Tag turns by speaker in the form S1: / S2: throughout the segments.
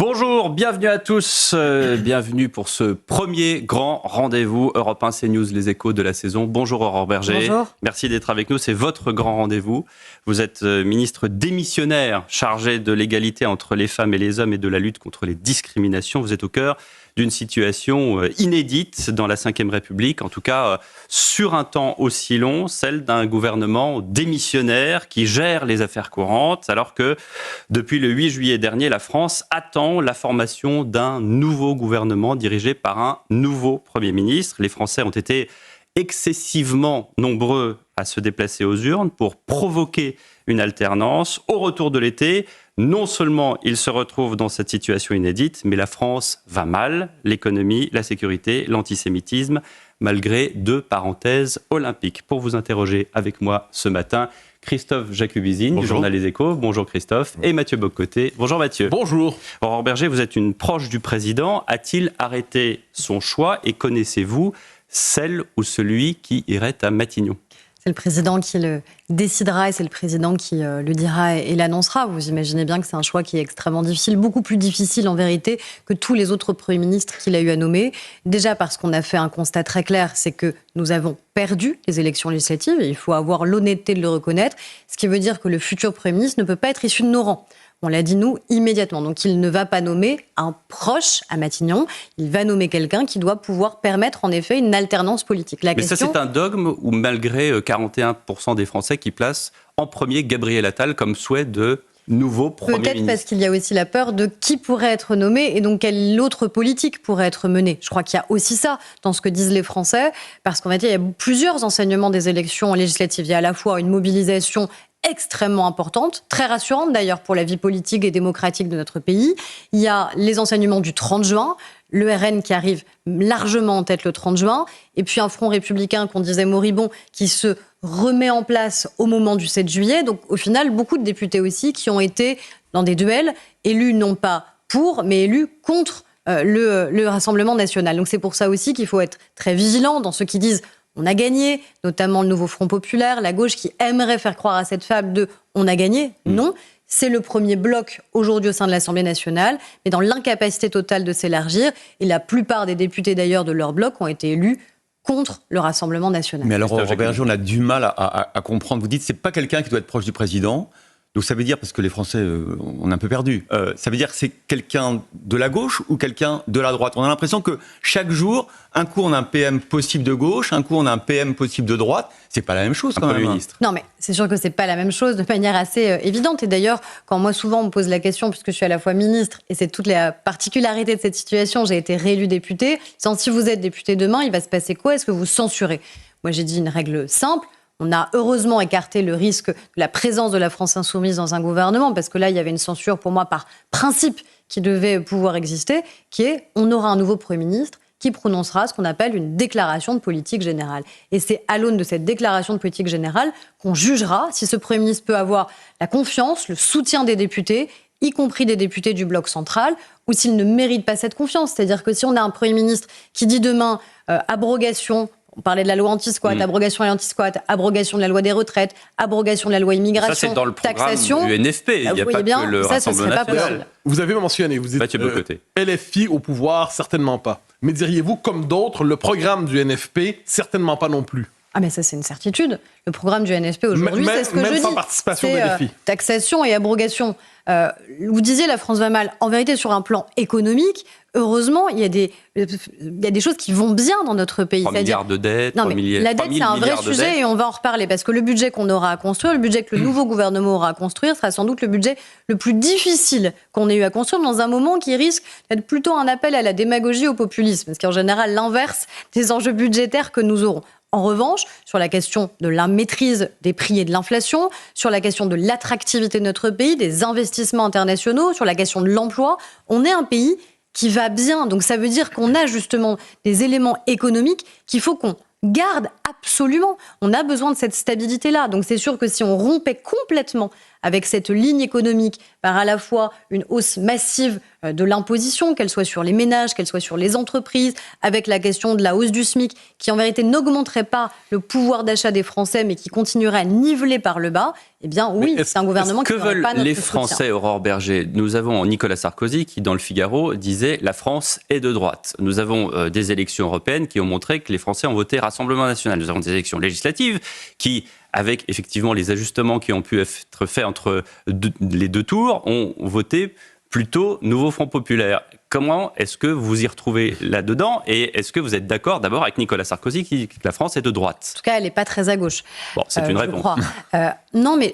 S1: Bonjour, bienvenue à tous, bienvenue pour ce premier grand rendez-vous Europe 1 CNews, les échos de la saison. Bonjour Aurore Berger,
S2: bonjour.
S1: Merci d'être avec nous, c'est votre grand rendez-vous. Vous êtes ministre démissionnaire chargé de l'égalité entre les femmes et les hommes et de la lutte contre les discriminations. Vous êtes au cœur d'une situation inédite dans la Ve République, en tout cas sur un temps aussi long, celle d'un gouvernement démissionnaire qui gère les affaires courantes, alors que depuis le 8 juillet dernier, la France attend la formation d'un nouveau gouvernement dirigé par un nouveau Premier ministre. Les Français ont été excessivement nombreux à se déplacer aux urnes pour provoquer une alternance. Au retour de l'été, non seulement ils se retrouvent dans cette situation inédite, mais la France va mal, l'économie, la sécurité, l'antisémitisme, malgré 2 parenthèses olympiques. Pour vous interroger avec moi ce matin, Christophe Jacubizine du journal Les Échos. Bonjour Christophe. Et Mathieu Bock-Côté. Bonjour Mathieu.
S3: Bonjour.
S1: Aurore Berger, vous êtes une proche du président. A-t-il arrêté son choix et connaissez-vous celle ou celui qui irait à Matignon ?
S2: C'est le président qui le décidera et c'est le président qui le dira et l'annoncera. Vous imaginez bien que c'est un choix qui est extrêmement difficile, beaucoup plus difficile en vérité que tous les autres premiers ministres qu'il a eu à nommer. Déjà parce qu'on a fait un constat très clair, c'est que nous avons perdu les élections législatives et il faut avoir l'honnêteté de le reconnaître, ce qui veut dire que le futur premier ministre ne peut pas être issu de nos rangs. On l'a dit, nous, immédiatement. Donc, il ne va pas nommer un proche à Matignon. Il va nommer quelqu'un qui doit pouvoir permettre, en effet, une alternance politique.
S1: Mais ça, c'est un dogme où, malgré 41% des Français qui placent en premier Gabriel Attal comme souhait de nouveau Premier ministre.
S2: Peut-être parce qu'il y a aussi la peur de qui pourrait être nommé et donc quelle autre politique pourrait être menée. Je crois qu'il y a aussi ça dans ce que disent les Français, parce qu'en fait, il y a plusieurs enseignements des élections législatives. Il y a à la fois une mobilisation extrêmement importante, très rassurante d'ailleurs pour la vie politique et démocratique de notre pays. Il y a les enseignements du 30 juin, le RN qui arrive largement en tête le 30 juin, et puis un front républicain qu'on disait moribond qui se remet en place au moment du 7 juillet. Donc au final, beaucoup de députés aussi qui ont été dans des duels, élus non pas pour, mais élus contre le Rassemblement national. Donc c'est pour ça aussi qu'il faut être très vigilant dans ceux qui disent on a gagné, notamment le nouveau Front populaire, la gauche qui aimerait faire croire à cette fable de « on a gagné ». Non, c'est le premier bloc aujourd'hui au sein de l'Assemblée nationale, mais dans l'incapacité totale de s'élargir. Et la plupart des députés d'ailleurs de leur bloc ont été élus contre le Rassemblement national.
S4: Mais alors, Aurore Berger, on a du mal à comprendre. Vous dites que ce n'est pas quelqu'un qui doit être proche du président. Donc ça veut dire, parce que les Français, on est un peu perdus, ça veut dire que c'est quelqu'un de la gauche ou quelqu'un de la droite. On a l'impression que chaque jour, un coup on a un PM possible de gauche, un coup on a un PM possible de droite. C'est pas la même chose quand même.
S1: Ministre.
S2: Non mais c'est sûr que c'est pas la même chose de manière assez évidente. Et d'ailleurs, quand moi souvent on me pose la question, puisque je suis à la fois ministre, et c'est toute la particularité de cette situation, j'ai été réélue députée, si vous êtes député demain, il va se passer quoi ? Est-ce que vous censurez ? Moi j'ai dit une règle simple. On a heureusement écarté le risque de la présence de la France insoumise dans un gouvernement, parce que là, il y avait une censure, pour moi, par principe, qui devait pouvoir exister, qui est on aura un nouveau Premier ministre qui prononcera ce qu'on appelle une déclaration de politique générale. Et c'est à l'aune de cette déclaration de politique générale qu'on jugera si ce Premier ministre peut avoir la confiance, le soutien des députés, y compris des députés du bloc central, ou s'il ne mérite pas cette confiance. C'est-à-dire que si on a un Premier ministre qui dit demain abrogation. On parlait de la loi anti-squat, abrogation et anti-squat, abrogation de la loi des retraites, abrogation de la loi immigration,
S1: ça, c'est dans le programme
S2: taxation.
S1: du NFP. Il n'y a pas que le Rassemblement national.
S3: Vous avez mentionné, vous dites LFI au pouvoir, certainement pas. Mais diriez-vous, comme d'autres, le programme du NFP, certainement pas non plus?
S2: Ah mais ça c'est une certitude. Le programme du NFP aujourd'hui, c'est ce que je dis.
S3: Sans participation de LFI.
S2: Taxation et abrogation. Vous disiez la France va mal. En vérité, sur un plan économique, heureusement, il y a des choses qui vont bien dans notre pays.
S1: 3 milliards de dettes,
S2: non, mais la dette, c'est un vrai sujet et on va en reparler parce que le budget qu'on aura à construire, le budget que le nouveau gouvernement aura à construire sera sans doute le budget le plus difficile qu'on ait eu à construire dans un moment qui risque d'être plutôt un appel à la démagogie, au populisme, ce qui est en général l'inverse des enjeux budgétaires que nous aurons. En revanche, sur la question de la maîtrise des prix et de l'inflation, sur la question de l'attractivité de notre pays, des investissements internationaux, sur la question de l'emploi, on est un pays qui va bien. Donc ça veut dire qu'on a justement des éléments économiques qu'il faut qu'on garde absolument. On a besoin de cette stabilité-là. Donc c'est sûr que si on rompait complètement avec cette ligne économique, par à la fois une hausse massive de l'imposition, qu'elle soit sur les ménages, qu'elle soit sur les entreprises, avec la question de la hausse du SMIC, qui en vérité n'augmenterait pas le pouvoir d'achat des Français, mais qui continuerait à niveler par le bas, eh bien oui, c'est un gouvernement qui n'aurait pas notre soutien.
S1: Que veulent les Français, Aurore Berger ? Nous avons Nicolas Sarkozy qui, dans le Figaro, disait « La France est de droite ». Nous avons des élections européennes qui ont montré que les Français ont voté Rassemblement national. Nous avons des élections législatives qui, avec effectivement les ajustements qui ont pu être faits entre les deux tours, ont voté plutôt Nouveau Front Populaire. Comment est-ce que vous y retrouvez là-dedans ? Et est-ce que vous êtes d'accord d'abord avec Nicolas Sarkozy qui dit que la France est de droite ?
S2: En tout cas, elle n'est pas très à gauche.
S1: Bon, c'est une réponse.
S2: Non, mais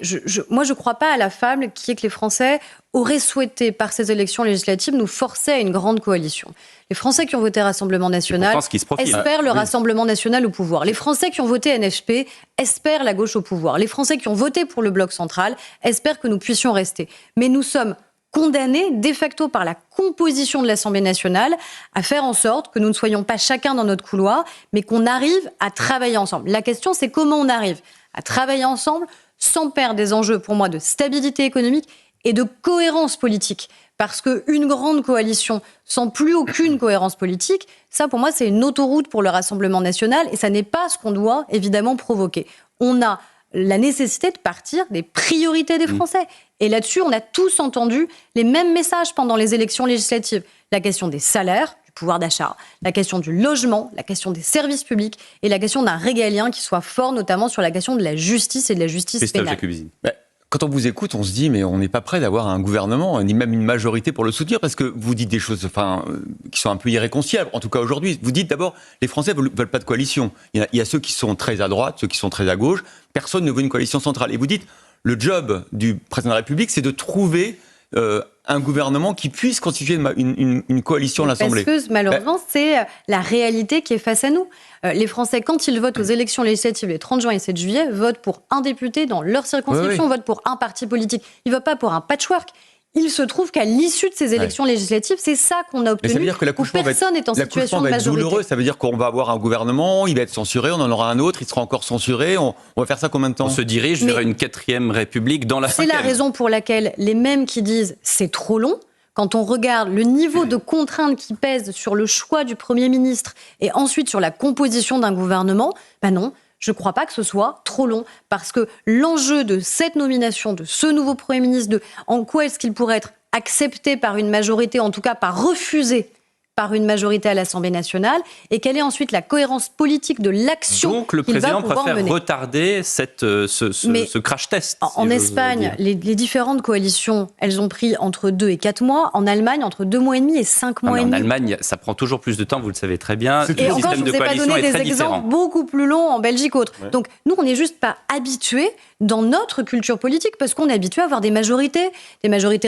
S2: moi, je ne crois pas à la fable qui est que les Français auraient souhaité, par ces élections législatives, nous forcer à une grande coalition. Les Français qui ont voté Rassemblement national espèrent le Rassemblement national au pouvoir. Les Français qui ont voté NFP espèrent la gauche au pouvoir. Les Français qui ont voté pour le bloc central espèrent que nous puissions rester. Mais nous sommes condamnés de facto par la composition de l'Assemblée nationale à faire en sorte que nous ne soyons pas chacun dans notre couloir, mais qu'on arrive à travailler ensemble. La question, c'est comment on arrive à travailler ensemble sans perdre des enjeux, pour moi, de stabilité économique et de cohérence politique. Parce qu'une grande coalition sans plus aucune cohérence politique, ça, pour moi, c'est une autoroute pour le Rassemblement national et ça n'est pas ce qu'on doit, évidemment, provoquer. On a la nécessité de partir des priorités des Français. Et là-dessus, on a tous entendu les mêmes messages pendant les élections législatives. La question des salaires, du pouvoir d'achat, la question du logement, la question des services publics et la question d'un régalien qui soit fort, notamment sur la question de la justice et de la justice pénale.
S4: Quand on vous écoute, on se dit, mais on n'est pas prêt d'avoir un gouvernement, ni même une majorité pour le soutenir, parce que vous dites des choses qui sont un peu irréconciliables, en tout cas aujourd'hui. Vous dites d'abord, les Français ne veulent pas de coalition. Il y a ceux qui sont très à droite, ceux qui sont très à gauche. Personne ne veut une coalition centrale. Et vous dites, le job du président de la République, c'est de trouver un gouvernement qui puisse constituer une coalition à l'Assemblée.
S2: Parce que malheureusement, c'est la réalité qui est face à nous. Les Français, quand ils votent aux élections législatives les 30 juin et 7 juillet, votent pour un député dans leur circonscription, votent pour un parti politique. Ils ne votent pas pour un patchwork. Il se trouve qu'à l'issue de ces élections législatives, c'est ça qu'on a obtenu.
S4: Mais ça veut dire que l'accouchement va être douloureux. Ça veut dire qu'on va avoir un gouvernement, il va être censuré, on en aura un autre, il sera encore censuré. On va faire ça combien de temps ?
S1: On se dirige vers une 4e République dans la 5e.
S2: C'est la raison pour laquelle les mêmes qui disent c'est trop long, quand on regarde le niveau de contrainte qui pèse sur le choix du Premier ministre et ensuite sur la composition d'un gouvernement, non. Je ne crois pas que ce soit trop long, parce que l'enjeu de cette nomination, de ce nouveau Premier ministre, en quoi est-ce qu'il pourrait être accepté par une majorité, en tout cas pas refusé par une majorité à l'Assemblée nationale, et quelle est ensuite la cohérence politique de l'action qu'il va pouvoir mener. Donc le président
S1: préfère retarder ce crash test.
S2: En Espagne, les différentes coalitions, elles ont pris entre 2 et 4 mois. En Allemagne, entre 2 mois et demi et 5 mois et demi.
S1: En Allemagne, ça prend toujours plus de temps, vous le savez très bien.
S2: Et encore, je ne vous ai pas donné des exemples beaucoup plus longs en Belgique ou autre. Ouais. Donc nous, on n'est juste pas habitués dans notre culture politique, parce qu'on est habitué à avoir des majorités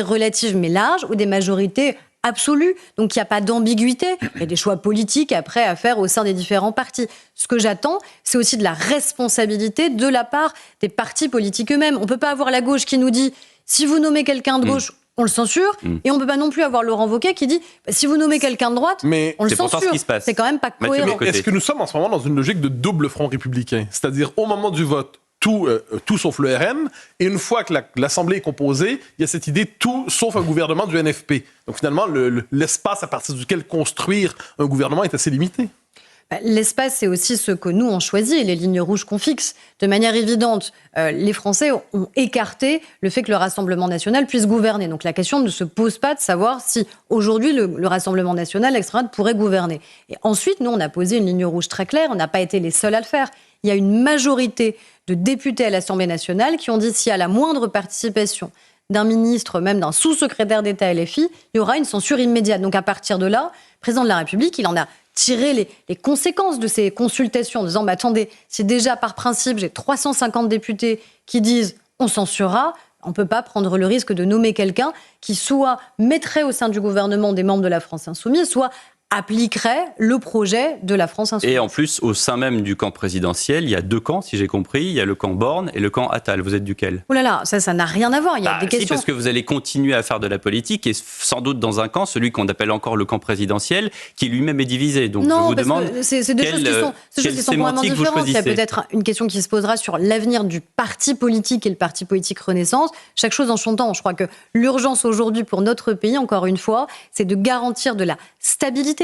S2: relatives mais larges, ou des majorités absolue, donc il n'y a pas d'ambiguïté, il y a des choix politiques après à faire au sein des différents partis. Ce que j'attends, c'est aussi de la responsabilité de la part des partis politiques eux-mêmes. On ne peut pas avoir la gauche qui nous dit « si vous nommez quelqu'un de gauche, on le censure », et on ne peut pas non plus avoir Laurent Wauquiez qui dit « si vous nommez quelqu'un de droite, on le censure ». C'est quand même pas cohérent.
S3: Est-ce que nous sommes en ce moment dans une logique de double front républicain ? C'est-à-dire, au moment du vote, tout sauf le RN, et une fois que l'Assemblée est composée, il y a cette idée tout sauf un gouvernement du NFP. Donc finalement, l'espace à partir duquel construire un gouvernement est assez limité.
S2: L'espace, c'est aussi ce que nous, on choisit et les lignes rouges qu'on fixe. De manière évidente, les Français ont écarté le fait que le Rassemblement national puisse gouverner. Donc la question ne se pose pas de savoir si aujourd'hui le Rassemblement national, l'extrême droite, pourrait gouverner. Et ensuite, nous, on a posé une ligne rouge très claire, on n'a pas été les seuls à le faire. Il y a une majorité de députés à l'Assemblée nationale qui ont dit s'il y a la moindre participation d'un ministre, même d'un sous-secrétaire d'État LFI, il y aura une censure immédiate. Donc à partir de là, le président de la République, il en a tiré les conséquences de ces consultations en disant attendez, si déjà par principe j'ai 350 députés qui disent on censurera, on ne peut pas prendre le risque de nommer quelqu'un qui soit mettrait au sein du gouvernement des membres de la France Insoumise, soit appliquerait le projet de la France insoumise.
S1: Et en plus, au sein même du camp présidentiel, il y a 2 camps, si j'ai compris. Il y a le camp Borne et le camp Attal. Vous êtes duquel?
S2: Oh là là, ça n'a rien à voir. Il y a des questions.
S1: Parce que vous allez continuer à faire de la politique et sans doute dans un camp, celui qu'on appelle encore le camp présidentiel, qui lui-même est divisé. Donc
S2: non,
S1: je vous demande
S2: c'est deux choses qui sont complètement différentes. Il y a peut-être une question qui se posera sur l'avenir du parti politique et le parti politique Renaissance. Chaque chose en son temps. Je crois que l'urgence aujourd'hui pour notre pays, encore une fois, c'est de garantir de la stabilité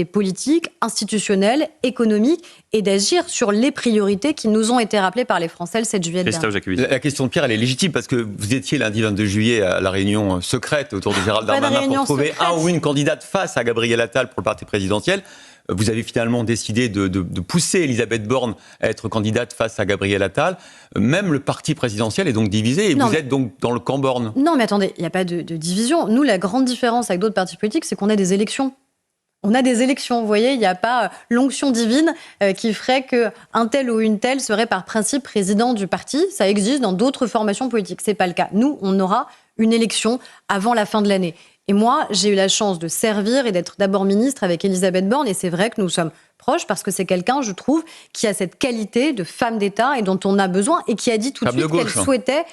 S2: politique, institutionnelle, économique, et d'agir sur les priorités qui nous ont été rappelées par les Français le 7 juillet dernier.
S4: La question de Pierre, elle est légitime parce que vous étiez lundi 22 juillet à la réunion secrète autour de Gérald Darmanin pour trouver un ou une candidate face à Gabriel Attal pour le parti présidentiel. Vous avez finalement décidé de pousser Elisabeth Borne à être candidate face à Gabriel Attal. Même le parti présidentiel est donc divisé et vous êtes donc dans le camp Borne.
S2: Non, mais attendez, il n'y a pas de division. Nous, la grande différence avec d'autres partis politiques, c'est qu'on a des élections. On a des élections, vous voyez, il n'y a pas l'onction divine qui ferait qu'un tel ou une telle serait par principe président du parti. Ça existe dans d'autres formations politiques. Ce n'est pas le cas. Nous, on aura une élection avant la fin de l'année. Et moi, j'ai eu la chance de servir et d'être d'abord ministre avec Elisabeth Borne. Et c'est vrai que nous sommes proches parce que c'est quelqu'un, je trouve, qui a cette qualité de femme d'État et dont on a besoin et qui a dit tout de suite qu'elle souhaitait...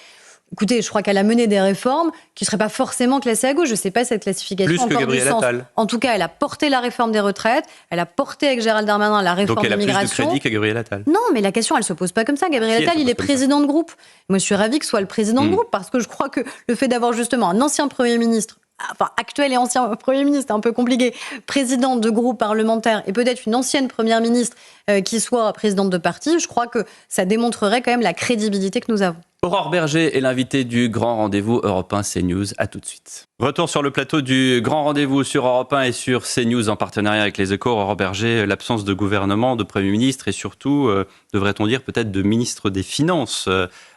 S2: Écoutez, je crois qu'elle a mené des réformes qui ne seraient pas forcément classées à gauche. Je ne sais pas cette classification
S1: plus que
S2: encore
S1: Gabriel
S2: du sens.
S1: Attal.
S2: En tout cas, elle a porté la réforme des retraites, elle a porté avec Gérald Darmanin la réforme de l'immigration.
S1: Donc elle a plus de crédit que Gabriel Attal.
S2: Non, mais la question, elle ne se pose pas comme ça. Gabriel Attal, il est président de groupe. Moi, je suis ravie que ce soit le président de groupe parce que je crois que le fait d'avoir justement un ancien Premier ministre, enfin actuel et ancien Premier ministre, un peu compliqué, président de groupe parlementaire et peut-être une ancienne Première ministre qui soit présidente de parti, je crois que ça démontrerait quand même la crédibilité que nous avons.
S1: Aurore Berger est l'invitée du Grand Rendez-vous Europe 1 CNews. À tout de suite. Retour sur le plateau du Grand Rendez-vous sur Europe 1 et sur CNews en partenariat avec Les Échos. Aurore Berger, l'absence de gouvernement, de Premier ministre et surtout, devrait-on dire peut-être de ministre des Finances,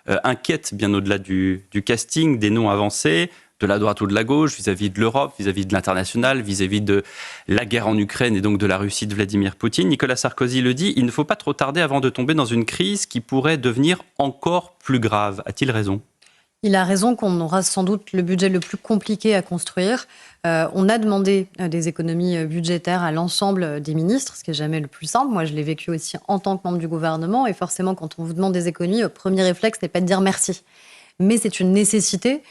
S1: inquiète bien au-delà du casting, des noms avancés, de la droite ou de la gauche, vis-à-vis de l'Europe, vis-à-vis de l'international, vis-à-vis de la guerre en Ukraine et donc de la Russie de Vladimir Poutine. Nicolas Sarkozy le dit, il ne faut pas trop tarder avant de tomber dans une crise qui pourrait devenir encore plus grave. A-t-il raison ?
S2: Il a raison qu'on aura sans doute le budget le plus compliqué à construire. On a demandé des économies budgétaires à l'ensemble des ministres, ce qui n'est jamais le plus simple. Moi, je l'ai vécu aussi en tant que membre du gouvernement. Et forcément, quand on vous demande des économies, le premier réflexe n'est pas de dire merci. Mais c'est une nécessité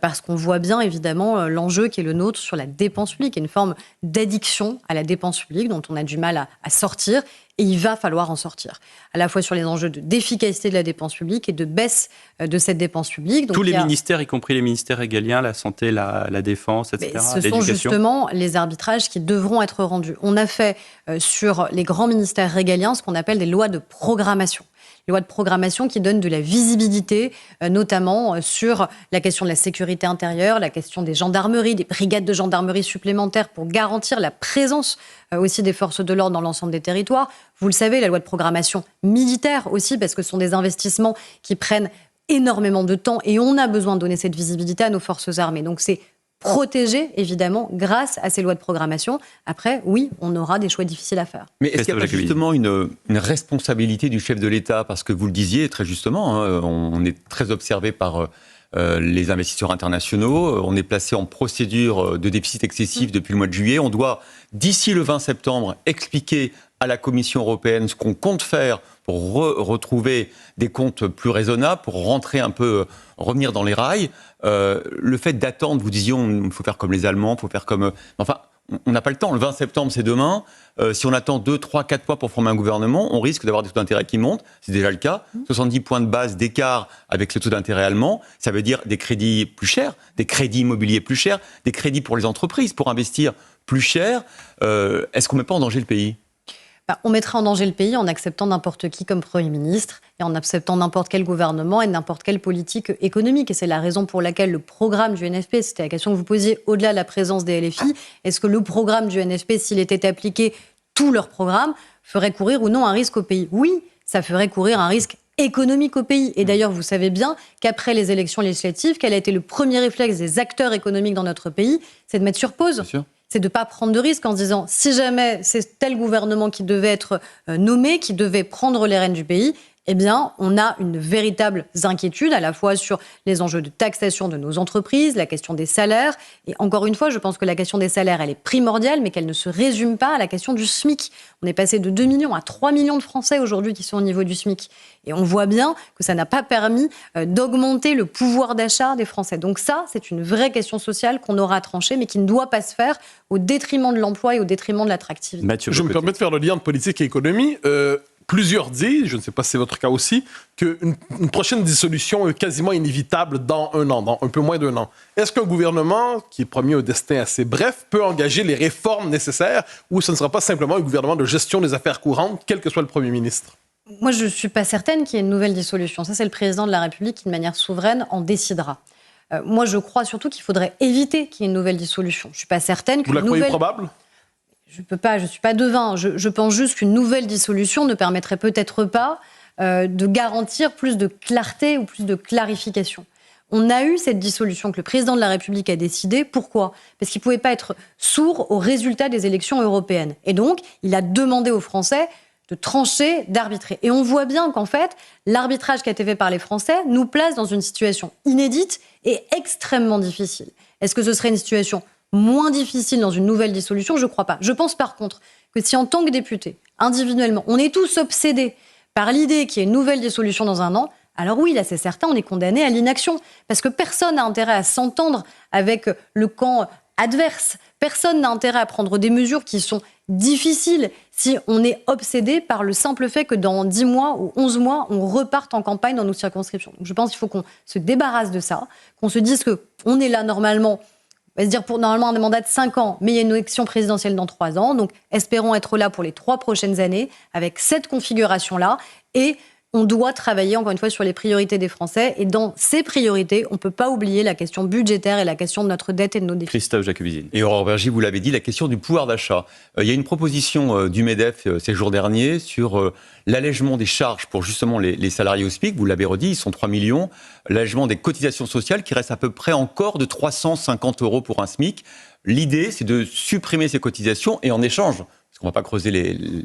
S2: parce qu'on voit bien, évidemment, l'enjeu qui est le nôtre sur la dépense publique. Il y a une forme d'addiction à la dépense publique dont on a du mal à sortir et il va falloir en sortir. À la fois sur les enjeux d'efficacité de la dépense publique et de baisse de cette dépense publique. Donc,
S1: tous les ministères, y compris les ministères régaliens, la santé, la défense, etc.
S2: Ce sont justement les arbitrages qui devront être rendus. On a fait sur les grands ministères régaliens ce qu'on appelle des lois de programmation. Les lois de programmation qui donnent de la visibilité, notamment sur la question de la sécurité intérieure, la question des gendarmeries, des brigades de gendarmerie supplémentaires pour garantir la présence aussi des forces de l'ordre dans l'ensemble des territoires. Vous le savez, la loi de programmation militaire aussi, parce que ce sont des investissements qui prennent énormément de temps et on a besoin de donner cette visibilité à nos forces armées. Donc c'est protégé, évidemment, grâce à ces lois de programmation. Après, oui, on aura des choix difficiles à faire.
S4: Mais est-ce qu'il y a pas justement une responsabilité du chef de l'État ? Parce que vous le disiez très justement, hein, on est très observé par les investisseurs internationaux. On est placé en procédure de déficit excessif depuis le mois de juillet. On doit, d'ici le 20 septembre, expliquer à la Commission européenne ce qu'on compte faire pour retrouver des comptes plus raisonnables, pour rentrer un peu, revenir dans les rails. Le fait d'attendre, vous disiez, il faut faire comme les Allemands, il faut faire comme... Enfin, on n'a pas le temps. Le 20 septembre, c'est demain. Si on attend 2, 3, 4 mois pour former un gouvernement, on risque d'avoir des taux d'intérêt qui montent. C'est déjà le cas. 70 points de base d'écart avec le taux d'intérêt allemand. Ça veut dire des crédits plus chers, des crédits immobiliers plus chers, des crédits pour les entreprises, pour investir plus cher. Est-ce qu'on ne met pas en danger le pays ?
S2: On mettrait en danger le pays en acceptant n'importe qui comme Premier ministre et en acceptant n'importe quel gouvernement et n'importe quelle politique économique. Et c'est la raison pour laquelle le programme du NFP, c'était la question que vous posiez au-delà de la présence des LFI, est-ce que le programme du NFP, s'il était appliqué, tout leur programme, ferait courir ou non un risque au pays ? Oui, ça ferait courir un risque économique au pays. Et d'ailleurs, vous savez bien qu'après les élections législatives, quel a été le premier réflexe des acteurs économiques dans notre pays ? C'est de mettre sur pause.
S4: Bien sûr.
S2: C'est de ne pas prendre de risques en se disant si jamais c'est tel gouvernement qui devait être nommé, qui devait prendre les rênes du pays, eh bien, on a une véritable inquiétude à la fois sur les enjeux de taxation de nos entreprises, la question des salaires. Et encore une fois, je pense que la question des salaires, elle est primordiale, mais qu'elle ne se résume pas à la question du SMIC. On est passé de 2 millions à 3 millions de Français aujourd'hui qui sont au niveau du SMIC. Et on voit bien que ça n'a pas permis d'augmenter le pouvoir d'achat des Français. Donc ça, c'est une vraie question sociale qu'on aura à trancher, mais qui ne doit pas se faire au détriment de l'emploi et au détriment de l'attractivité.
S1: Mathieu,
S3: je me permets de faire le lien de politique et économie. Plusieurs disent, je ne sais pas si c'est votre cas aussi, qu'une prochaine dissolution est quasiment inévitable dans un an, dans un peu moins d'un an. Est-ce qu'un gouvernement, qui est promis un destin assez bref, peut engager les réformes nécessaires ou ce ne sera pas simplement un gouvernement de gestion des affaires courantes, quel que soit le Premier ministre?
S2: Moi, je ne suis pas certaine qu'il y ait une nouvelle dissolution. Ça, c'est le président de la République qui, de manière souveraine, en décidera. Moi, je crois surtout qu'il faudrait éviter qu'il y ait une nouvelle dissolution. Je ne suis pas certaine qu'une
S3: Vous la croyez probable?
S2: Je ne suis pas devin. Je pense juste qu'une nouvelle dissolution ne permettrait peut-être pas de garantir plus de clarté ou plus de clarification. On a eu cette dissolution que le président de la République a décidée. Pourquoi? Parce qu'il ne pouvait pas être sourd aux résultats des élections européennes. Et donc, il a demandé aux Français de trancher, d'arbitrer. Et on voit bien qu'en fait, l'arbitrage qui a été fait par les Français nous place dans une situation inédite et extrêmement difficile. Est-ce que ce serait une situation moins difficile dans une nouvelle dissolution? Je ne crois pas. Je pense par contre que si en tant que député, individuellement, on est tous obsédés par l'idée qu'il y ait une nouvelle dissolution dans un an, alors oui, là c'est certain, on est condamné à l'inaction. Parce que personne n'a intérêt à s'entendre avec le camp adverse. Personne n'a intérêt à prendre des mesures qui sont difficiles si on est obsédé par le simple fait que dans 10 mois ou 11 mois, on reparte en campagne dans nos circonscriptions. Donc je pense qu'il faut qu'on se débarrasse de ça, qu'on se dise qu'on est là normalement, on va se dire pour normalement un mandat de 5 ans, mais il y a une élection présidentielle dans 3 ans. Donc espérons être là pour les 3 prochaines années avec cette configuration-là. Et on doit travailler, encore une fois, sur les priorités des Français. Et dans ces priorités, on ne peut pas oublier la question budgétaire et la question de notre dette et de nos défis.
S1: Christophe Jacquemusine.
S4: Et Aurore Berger, vous l'avez dit, la question du pouvoir d'achat. Il y a une proposition du MEDEF ces jours derniers sur l'allègement des charges pour justement les salariés au SMIC. Vous l'avez redit, ils sont 3 millions. L'allègement des cotisations sociales qui reste à peu près encore de 350 € pour un SMIC. L'idée, c'est de supprimer ces cotisations et en échange, parce qu'on ne va pas creuser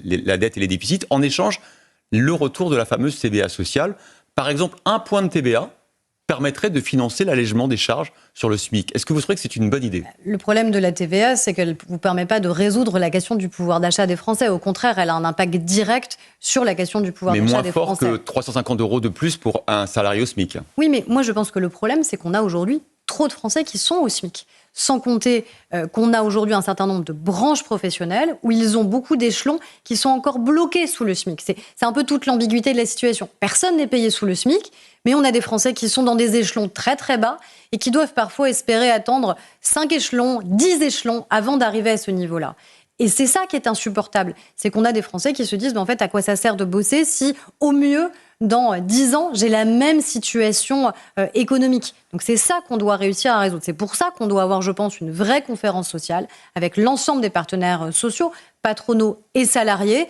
S4: la dette et les déficits, en échange, le retour de la fameuse TVA sociale. Par exemple, un point de TVA permettrait de financer l'allègement des charges sur le SMIC. Est-ce que vous trouvez que c'est une bonne idée?
S2: Le problème de la TVA, c'est qu'elle ne vous permet pas de résoudre la question du pouvoir d'achat des Français. Au contraire, elle a un impact direct sur la question du pouvoir d'achat des Français.
S4: Mais moins fort que 350 € de plus pour un salarié au SMIC.
S2: Oui, mais moi je pense que le problème, c'est qu'on a aujourd'hui trop de Français qui sont au SMIC. Sans compter qu'on a aujourd'hui un certain nombre de branches professionnelles où ils ont beaucoup d'échelons qui sont encore bloqués sous le SMIC. C'est un peu toute l'ambiguïté de la situation. Personne n'est payé sous le SMIC, mais on a des Français qui sont dans des échelons très très bas et qui doivent parfois espérer attendre 5 échelons, 10 échelons avant d'arriver à ce niveau-là. Et c'est ça qui est insupportable. C'est qu'on a des Français qui se disent, mais en fait, à quoi ça sert de bosser si, au mieux, dans 10 ans, j'ai la même situation économique. Donc c'est ça qu'on doit réussir à résoudre. C'est pour ça qu'on doit avoir, je pense, une vraie conférence sociale avec l'ensemble des partenaires sociaux, patronaux et salariés,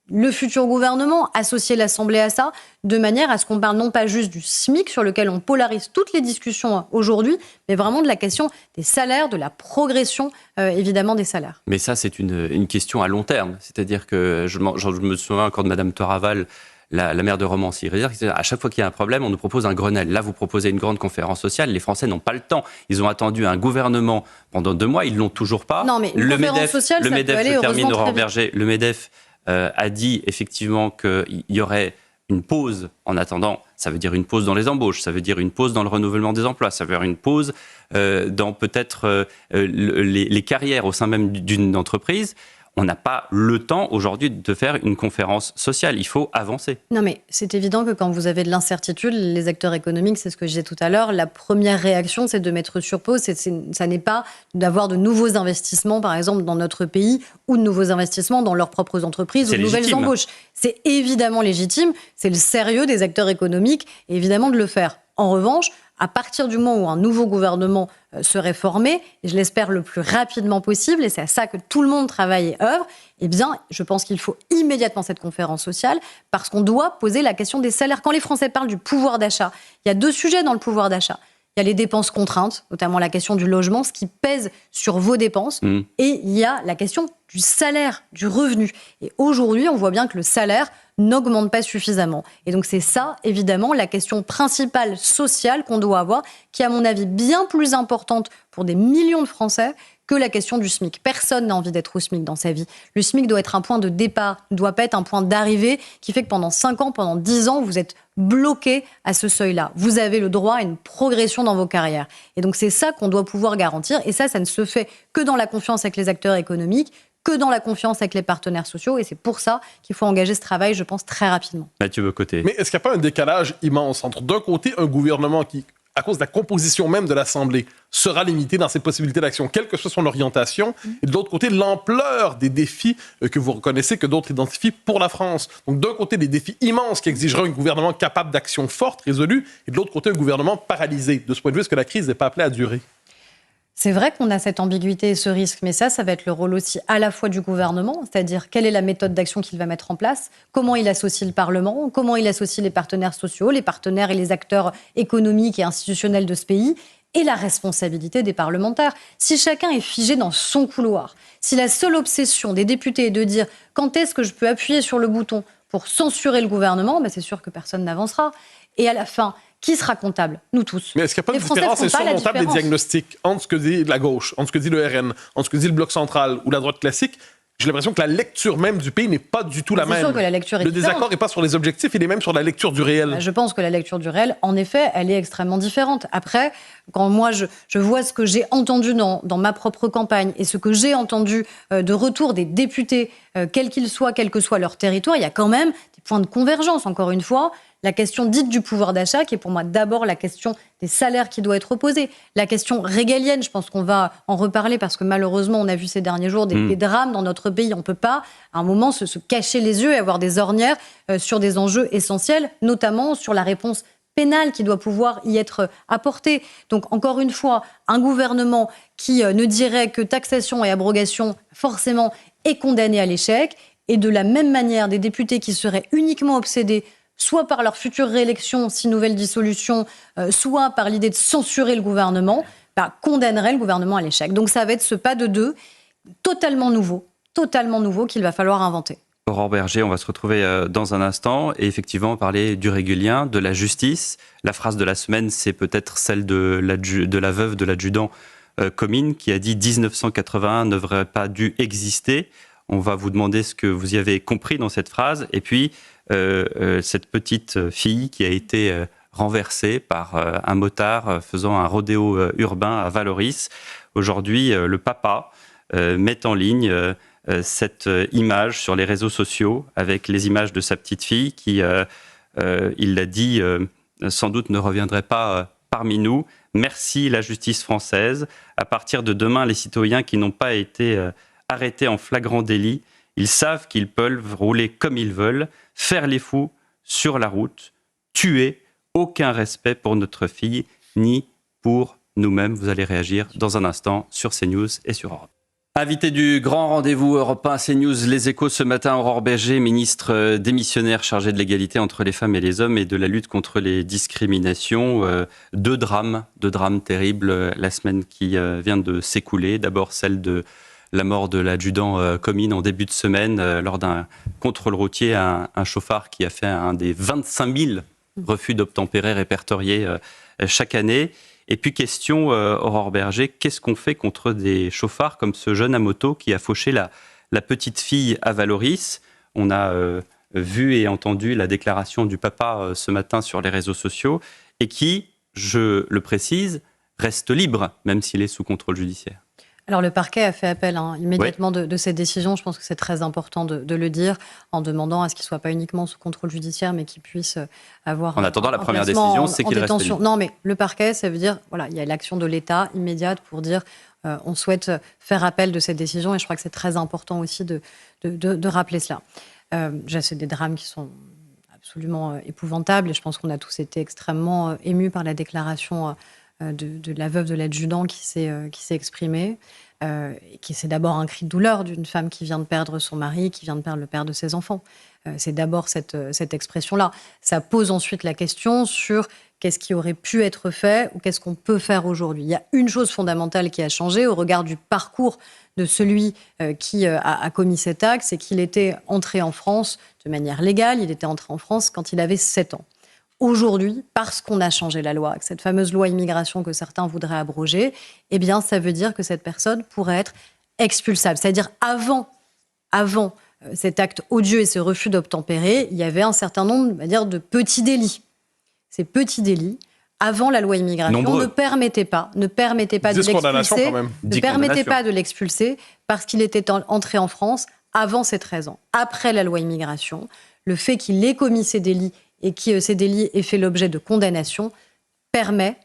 S2: le futur gouvernement, associer l'Assemblée à ça, de manière à ce qu'on parle non pas juste du SMIC sur lequel on polarise toutes les discussions aujourd'hui, mais vraiment de la question des salaires, de la progression évidemment des salaires.
S1: Mais ça, c'est une question à long terme. C'est-à-dire que je me souviens encore de Mme Toraval, la maire de Romancy, à chaque fois qu'il y a un problème, on nous propose un Grenelle. Là, vous proposez une grande conférence sociale. Les Français n'ont pas le temps. Ils ont attendu un gouvernement pendant 2 mois. Ils ne l'ont toujours pas.
S2: Non, mais une conférence sociale, ça peut aller heureusement très vite.
S1: Le MEDEF a dit effectivement qu'il y aurait une pause en attendant. Ça veut dire une pause dans les embauches, ça veut dire une pause dans le renouvellement des emplois, ça veut dire une pause dans peut-être les carrières au sein même d'une entreprise. On n'a pas le temps aujourd'hui de faire une conférence sociale. Il faut avancer.
S2: Non, mais c'est évident que quand vous avez de l'incertitude, les acteurs économiques, c'est ce que je disais tout à l'heure, la première réaction, c'est de mettre sur pause. Ça n'est pas d'avoir de nouveaux investissements, par exemple, dans notre pays, ou de nouveaux investissements dans leurs propres entreprises, ou de nouvelles embauches. C'est évidemment légitime. C'est le sérieux des acteurs économiques, évidemment, de le faire. En revanche, à partir du moment où un nouveau gouvernement serait formé, et je l'espère le plus rapidement possible, et c'est à ça que tout le monde travaille et œuvre, eh bien, je pense qu'il faut immédiatement cette conférence sociale, parce qu'on doit poser la question des salaires. Quand les Français parlent du pouvoir d'achat, il y a 2 sujets dans le pouvoir d'achat. Il y a les dépenses contraintes, notamment la question du logement, ce qui pèse sur vos dépenses, et il y a la question du salaire, du revenu. Et aujourd'hui, on voit bien que le salaire n'augmente pas suffisamment. Et donc c'est ça, évidemment, la question principale sociale qu'on doit avoir, qui est à mon avis bien plus importante pour des millions de Français que la question du SMIC. Personne n'a envie d'être au SMIC dans sa vie. Le SMIC doit être un point de départ, ne doit pas être un point d'arrivée qui fait que pendant 5 ans, pendant 10 ans, vous êtes bloqué à ce seuil-là. Vous avez le droit à une progression dans vos carrières. Et donc c'est ça qu'on doit pouvoir garantir. Et ça ne se fait que dans la confiance avec les acteurs économiques, que dans la confiance avec les partenaires sociaux. Et c'est pour ça qu'il faut engager ce travail, je pense, très rapidement.
S1: Mathieu Bocoté.
S3: Mais est-ce qu'il n'y a pas un décalage immense entre, d'un côté, un gouvernement qui, à cause de la composition même de l'Assemblée, sera limité dans ses possibilités d'action, quelle que soit son orientation, et de l'autre côté, l'ampleur des défis que vous reconnaissez, que d'autres identifient pour la France. Donc, d'un côté, des défis immenses qui exigeraient un gouvernement capable d'action forte, résolue, et de l'autre côté, un gouvernement paralysé. De ce point de vue, est-ce que la crise n'est pas appelée à durer?
S2: C'est vrai qu'on a cette ambiguïté et ce risque, mais ça va être le rôle aussi à la fois du gouvernement, c'est-à-dire quelle est la méthode d'action qu'il va mettre en place, comment il associe le Parlement, comment il associe les partenaires sociaux, les partenaires et les acteurs économiques et institutionnels de ce pays, et la responsabilité des parlementaires. Si chacun est figé dans son couloir, si la seule obsession des députés est de dire quand est-ce que je peux appuyer sur le bouton pour censurer le gouvernement, c'est sûr que personne n'avancera. Et à la fin, qui sera comptable? Nous tous.
S3: Mais est-ce qu'il n'y a pas de différence insurmontable des diagnostics entre ce que dit la gauche, entre ce que dit le RN, entre ce que dit le Bloc central ou la droite classique? J'ai l'impression que la lecture même du pays n'est pas du tout la même.
S2: C'est sûr que la lecture est
S3: Le
S2: différente.
S3: désaccord n'est pas sur les objectifs, il est même sur la lecture du réel.
S2: Je pense que la lecture du réel, en effet, elle est extrêmement différente. Après, quand moi, je vois ce que j'ai entendu dans ma propre campagne et ce que j'ai entendu de retour des députés, quels qu'ils soient, quel que soit leur territoire, il y a quand même des points de convergence, encore une fois. La question dite du pouvoir d'achat, qui est pour moi d'abord la question des salaires qui doit être posée. La question régalienne, je pense qu'on va en reparler parce que malheureusement, on a vu ces derniers jours des drames dans notre pays. On ne peut pas, à un moment, se cacher les yeux et avoir des ornières sur des enjeux essentiels, notamment sur la réponse pénale qui doit pouvoir y être apportée. Donc, encore une fois, un gouvernement qui ne dirait que taxation et abrogation, forcément, est condamné à l'échec. Et de la même manière, des députés qui seraient uniquement obsédés soit par leur future réélection, si nouvelle dissolution, soit par l'idée de censurer le gouvernement, condamnerait le gouvernement à l'échec. Donc ça va être ce pas de deux, totalement nouveau qu'il va falloir inventer.
S1: Aurore Bergé, on va se retrouver dans un instant et effectivement parler du régulien, de la justice. La phrase de la semaine, c'est peut-être celle de la veuve de l'adjudant Comines qui a dit « 1981 n'aurait pas dû exister ». On va vous demander ce que vous y avez compris dans cette phrase. Et puis, cette petite fille qui a été renversée par un motard faisant un rodéo urbain à Vallauris. Aujourd'hui, le papa met en ligne cette image sur les réseaux sociaux avec les images de sa petite fille qui, il l'a dit, sans doute ne reviendrait pas parmi nous. Merci la justice française. À partir de demain, les citoyens qui n'ont pas été arrêtés en flagrant délit, ils savent qu'ils peuvent rouler comme ils veulent, faire les fous sur la route, tuer, aucun respect pour notre fille, ni pour nous-mêmes. Vous allez réagir dans un instant sur CNews et sur Europe. Invité du grand rendez-vous Europe 1 CNews Les Échos ce matin, Aurore Bergé, ministre démissionnaire chargée de l'égalité entre les femmes et les hommes et de la lutte contre les discriminations. Deux drames terribles la semaine qui vient de s'écouler. D'abord celle de la mort de l'adjudant Comines en début de semaine lors d'un contrôle routier, un chauffard qui a fait un des 25 000 refus d'obtempérer répertoriés chaque année. Et puis question, Aurore Bergé, qu'est-ce qu'on fait contre des chauffards comme ce jeune à moto qui a fauché la petite fille à Vallauris? On a vu et entendu la déclaration du papa ce matin sur les réseaux sociaux et qui, je le précise, reste libre, même s'il est sous contrôle judiciaire.
S2: Alors le parquet a fait appel immédiatement de cette décision. Je pense que c'est très important de le dire, en demandant à ce qu'il ne soit pas uniquement sous contrôle judiciaire, mais qu'il puisse avoir...
S1: En attendant, la première décision, c'est qu'il reste libre.
S2: Non, mais le parquet, ça veut dire, voilà, il y a l'action de l'État immédiate pour dire on souhaite faire appel de cette décision, et je crois que c'est très important aussi de rappeler cela. C'est des drames qui sont absolument épouvantables, et je pense qu'on a tous été extrêmement émus par la déclaration de la veuve de l'adjudant qui s'est exprimée, qui c'est d'abord un cri de douleur d'une femme qui vient de perdre son mari, qui vient de perdre le père de ses enfants. C'est d'abord cette expression-là. Ça pose ensuite la question sur qu'est-ce qui aurait pu être fait ou qu'est-ce qu'on peut faire aujourd'hui. Il y a une chose fondamentale qui a changé au regard du parcours de celui qui a commis cet acte, c'est qu'il était entré en France de manière légale, il était entré en France quand il avait 7 ans. Aujourd'hui, parce qu'on a changé la loi, cette fameuse loi immigration que certains voudraient abroger, eh bien, ça veut dire que cette personne pourrait être expulsable. C'est-à-dire avant cet acte odieux et ce refus d'obtempérer, il y avait un certain nombre, on va dire, de petits délits. Ces petits délits, avant la loi immigration, ne permettaient pas de l'expulser parce qu'il était entré en France avant ses 13 ans. Après la loi immigration, le fait qu'il ait commis ces délits et que ces délits aient fait l'objet de condamnation permet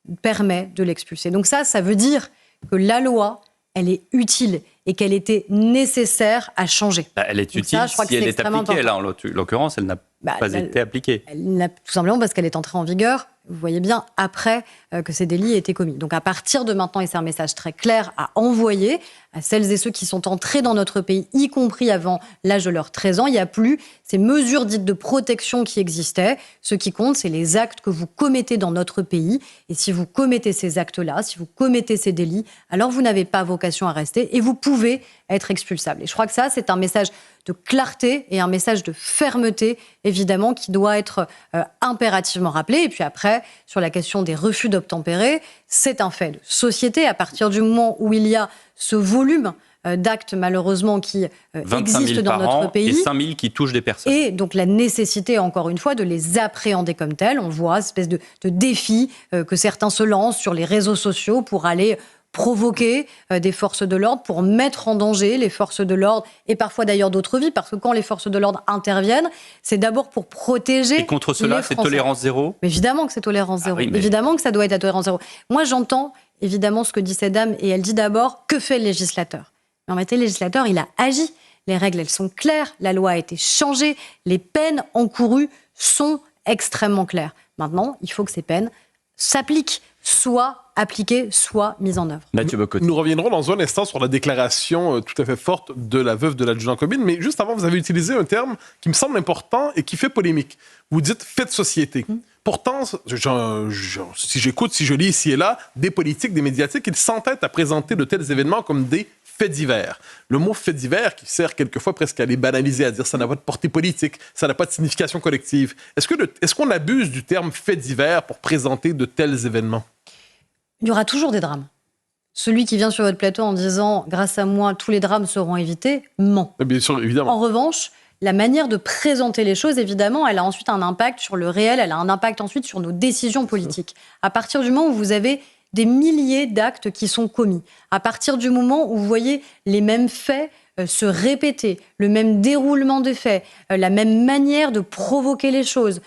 S2: de l'expulser. Donc ça veut dire que la loi, elle est utile et qu'elle était nécessaire à changer.
S1: Elle est utile si elle est appliquée. Là, en l'occurrence, elle n'a pas été appliquée.
S2: Tout simplement parce qu'elle est entrée en vigueur, vous voyez bien, après que ces délits aient été commis. Donc à partir de maintenant, et c'est un message très clair à envoyer à celles et ceux qui sont entrés dans notre pays, y compris avant l'âge de leurs 13 ans, il n'y a plus ces mesures dites de protection qui existaient. Ce qui compte, c'est les actes que vous commettez dans notre pays. Et si vous commettez ces actes-là, si vous commettez ces délits, alors vous n'avez pas vocation à rester et vous pouvez être expulsable. Et je crois que ça, c'est un message de clarté et un message de fermeté, évidemment, qui doit être impérativement rappelé. Et puis après, sur la question des refus d'obtempérer, c'est un fait de société. À partir du moment où il y a ce volume d'actes, malheureusement, qui existent dans notre pays.
S1: Et 5 000 qui touchent des personnes.
S2: Et donc la nécessité, encore une fois, de les appréhender comme tels. On voit une espèce de défi que certains se lancent sur les réseaux sociaux pour aller provoquer des forces de l'ordre, pour mettre en danger les forces de l'ordre et parfois d'ailleurs d'autres vies, parce que quand les forces de l'ordre interviennent, c'est d'abord pour protéger.
S1: Et contre cela, c'est tolérance zéro ?
S2: Mais évidemment que c'est tolérance zéro.
S1: Oui, mais...
S2: Évidemment que ça doit être à tolérance zéro. Moi, j'entends évidemment ce que dit cette dame et elle dit d'abord que fait le législateur. Mais en réalité, le législateur, il a agi. Les règles, elles sont claires. La loi a été changée. Les peines encourues sont extrêmement claires. Maintenant, il faut que ces peines s'appliquent, soit appliquées, soit mises en œuvre.
S1: Mathieu Bocoté.
S3: Nous reviendrons dans un instant sur la déclaration tout à fait forte de la veuve de l'adjudant Combine, mais juste avant, vous avez utilisé un terme qui me semble important et qui fait polémique. Vous dites « fait de société ». Pourtant, si j'écoute, si je lis ici et là, des politiques, des médiatiques, ils s'entêtent à présenter de tels événements comme des faits divers. Le mot fait divers qui sert quelquefois presque à les banaliser, à dire ça n'a pas de portée politique, ça n'a pas de signification collective. Est-ce qu'on abuse du terme fait divers pour présenter de tels événements?
S2: Il y aura toujours des drames. Celui qui vient sur votre plateau en disant « grâce à moi, tous les drames seront évités » ment.
S3: Bien sûr, évidemment.
S2: En revanche, la manière de présenter les choses, évidemment, elle a ensuite un impact sur le réel, elle a un impact ensuite sur nos décisions politiques. À partir du moment où vous avez des milliers d'actes qui sont commis, à partir du moment où vous voyez les mêmes faits se répéter, le même déroulement de faits, la même manière de provoquer les choses,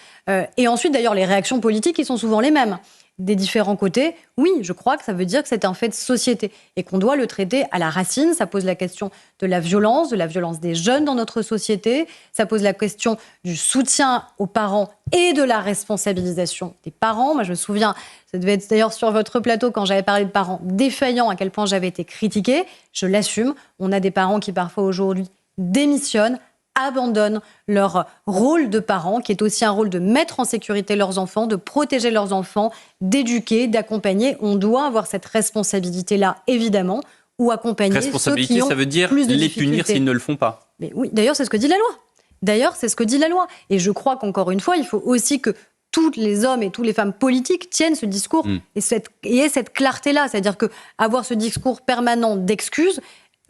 S2: et ensuite d'ailleurs les réactions politiques qui sont souvent les mêmes, des différents côtés, oui, je crois que ça veut dire que c'est un fait de société et qu'on doit le traiter à la racine. Ça pose la question de la violence des jeunes dans notre société. Ça pose la question du soutien aux parents et de la responsabilisation des parents. Moi, je me souviens, ça devait être d'ailleurs sur votre plateau quand j'avais parlé de parents défaillants, à quel point j'avais été critiquée. Je l'assume. On a des parents qui parfois aujourd'hui démissionnent, abandonnent leur rôle de parents, qui est aussi un rôle de mettre en sécurité leurs enfants, de protéger leurs enfants, d'éduquer, d'accompagner. On doit avoir cette responsabilité-là, évidemment, ou accompagner
S1: responsabilité,
S2: ceux qui ont
S1: ça veut dire
S2: plus de
S1: les
S2: difficultés.
S1: punir s'ils ne le font pas.
S2: Mais oui, d'ailleurs, c'est ce que dit la loi. Et je crois qu'encore une fois, il faut aussi que tous les hommes et toutes les femmes politiques tiennent ce discours et aient cette clarté-là. C'est-à-dire qu'avoir ce discours permanent d'excuses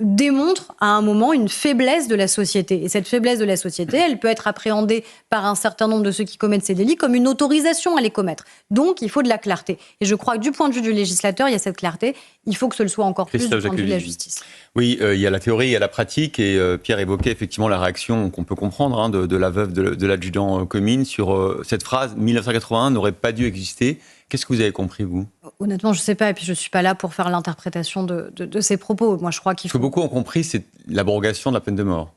S2: démontre à un moment une faiblesse de la société. Et cette faiblesse de la société, elle peut être appréhendée par un certain nombre de ceux qui commettent ces délits comme une autorisation à les commettre. Donc, il faut de la clarté. Et je crois que du point de vue du législateur, il y a cette clarté. Il faut que ce le soit encore plus du point de vue de la justice.
S4: Oui, il y a la théorie, il y a la pratique. Et Pierre évoquait effectivement la réaction qu'on peut comprendre de la veuve de l'adjudant Comines sur cette phrase « 1981 n'aurait pas dû exister ». Qu'est-ce que vous avez compris, vous?
S2: Honnêtement, je ne sais pas. Et puis, je ne suis pas là pour faire l'interprétation de ces propos. Moi, je crois qu'il faut...
S4: Ce que beaucoup ont compris, c'est l'abrogation de la peine de mort.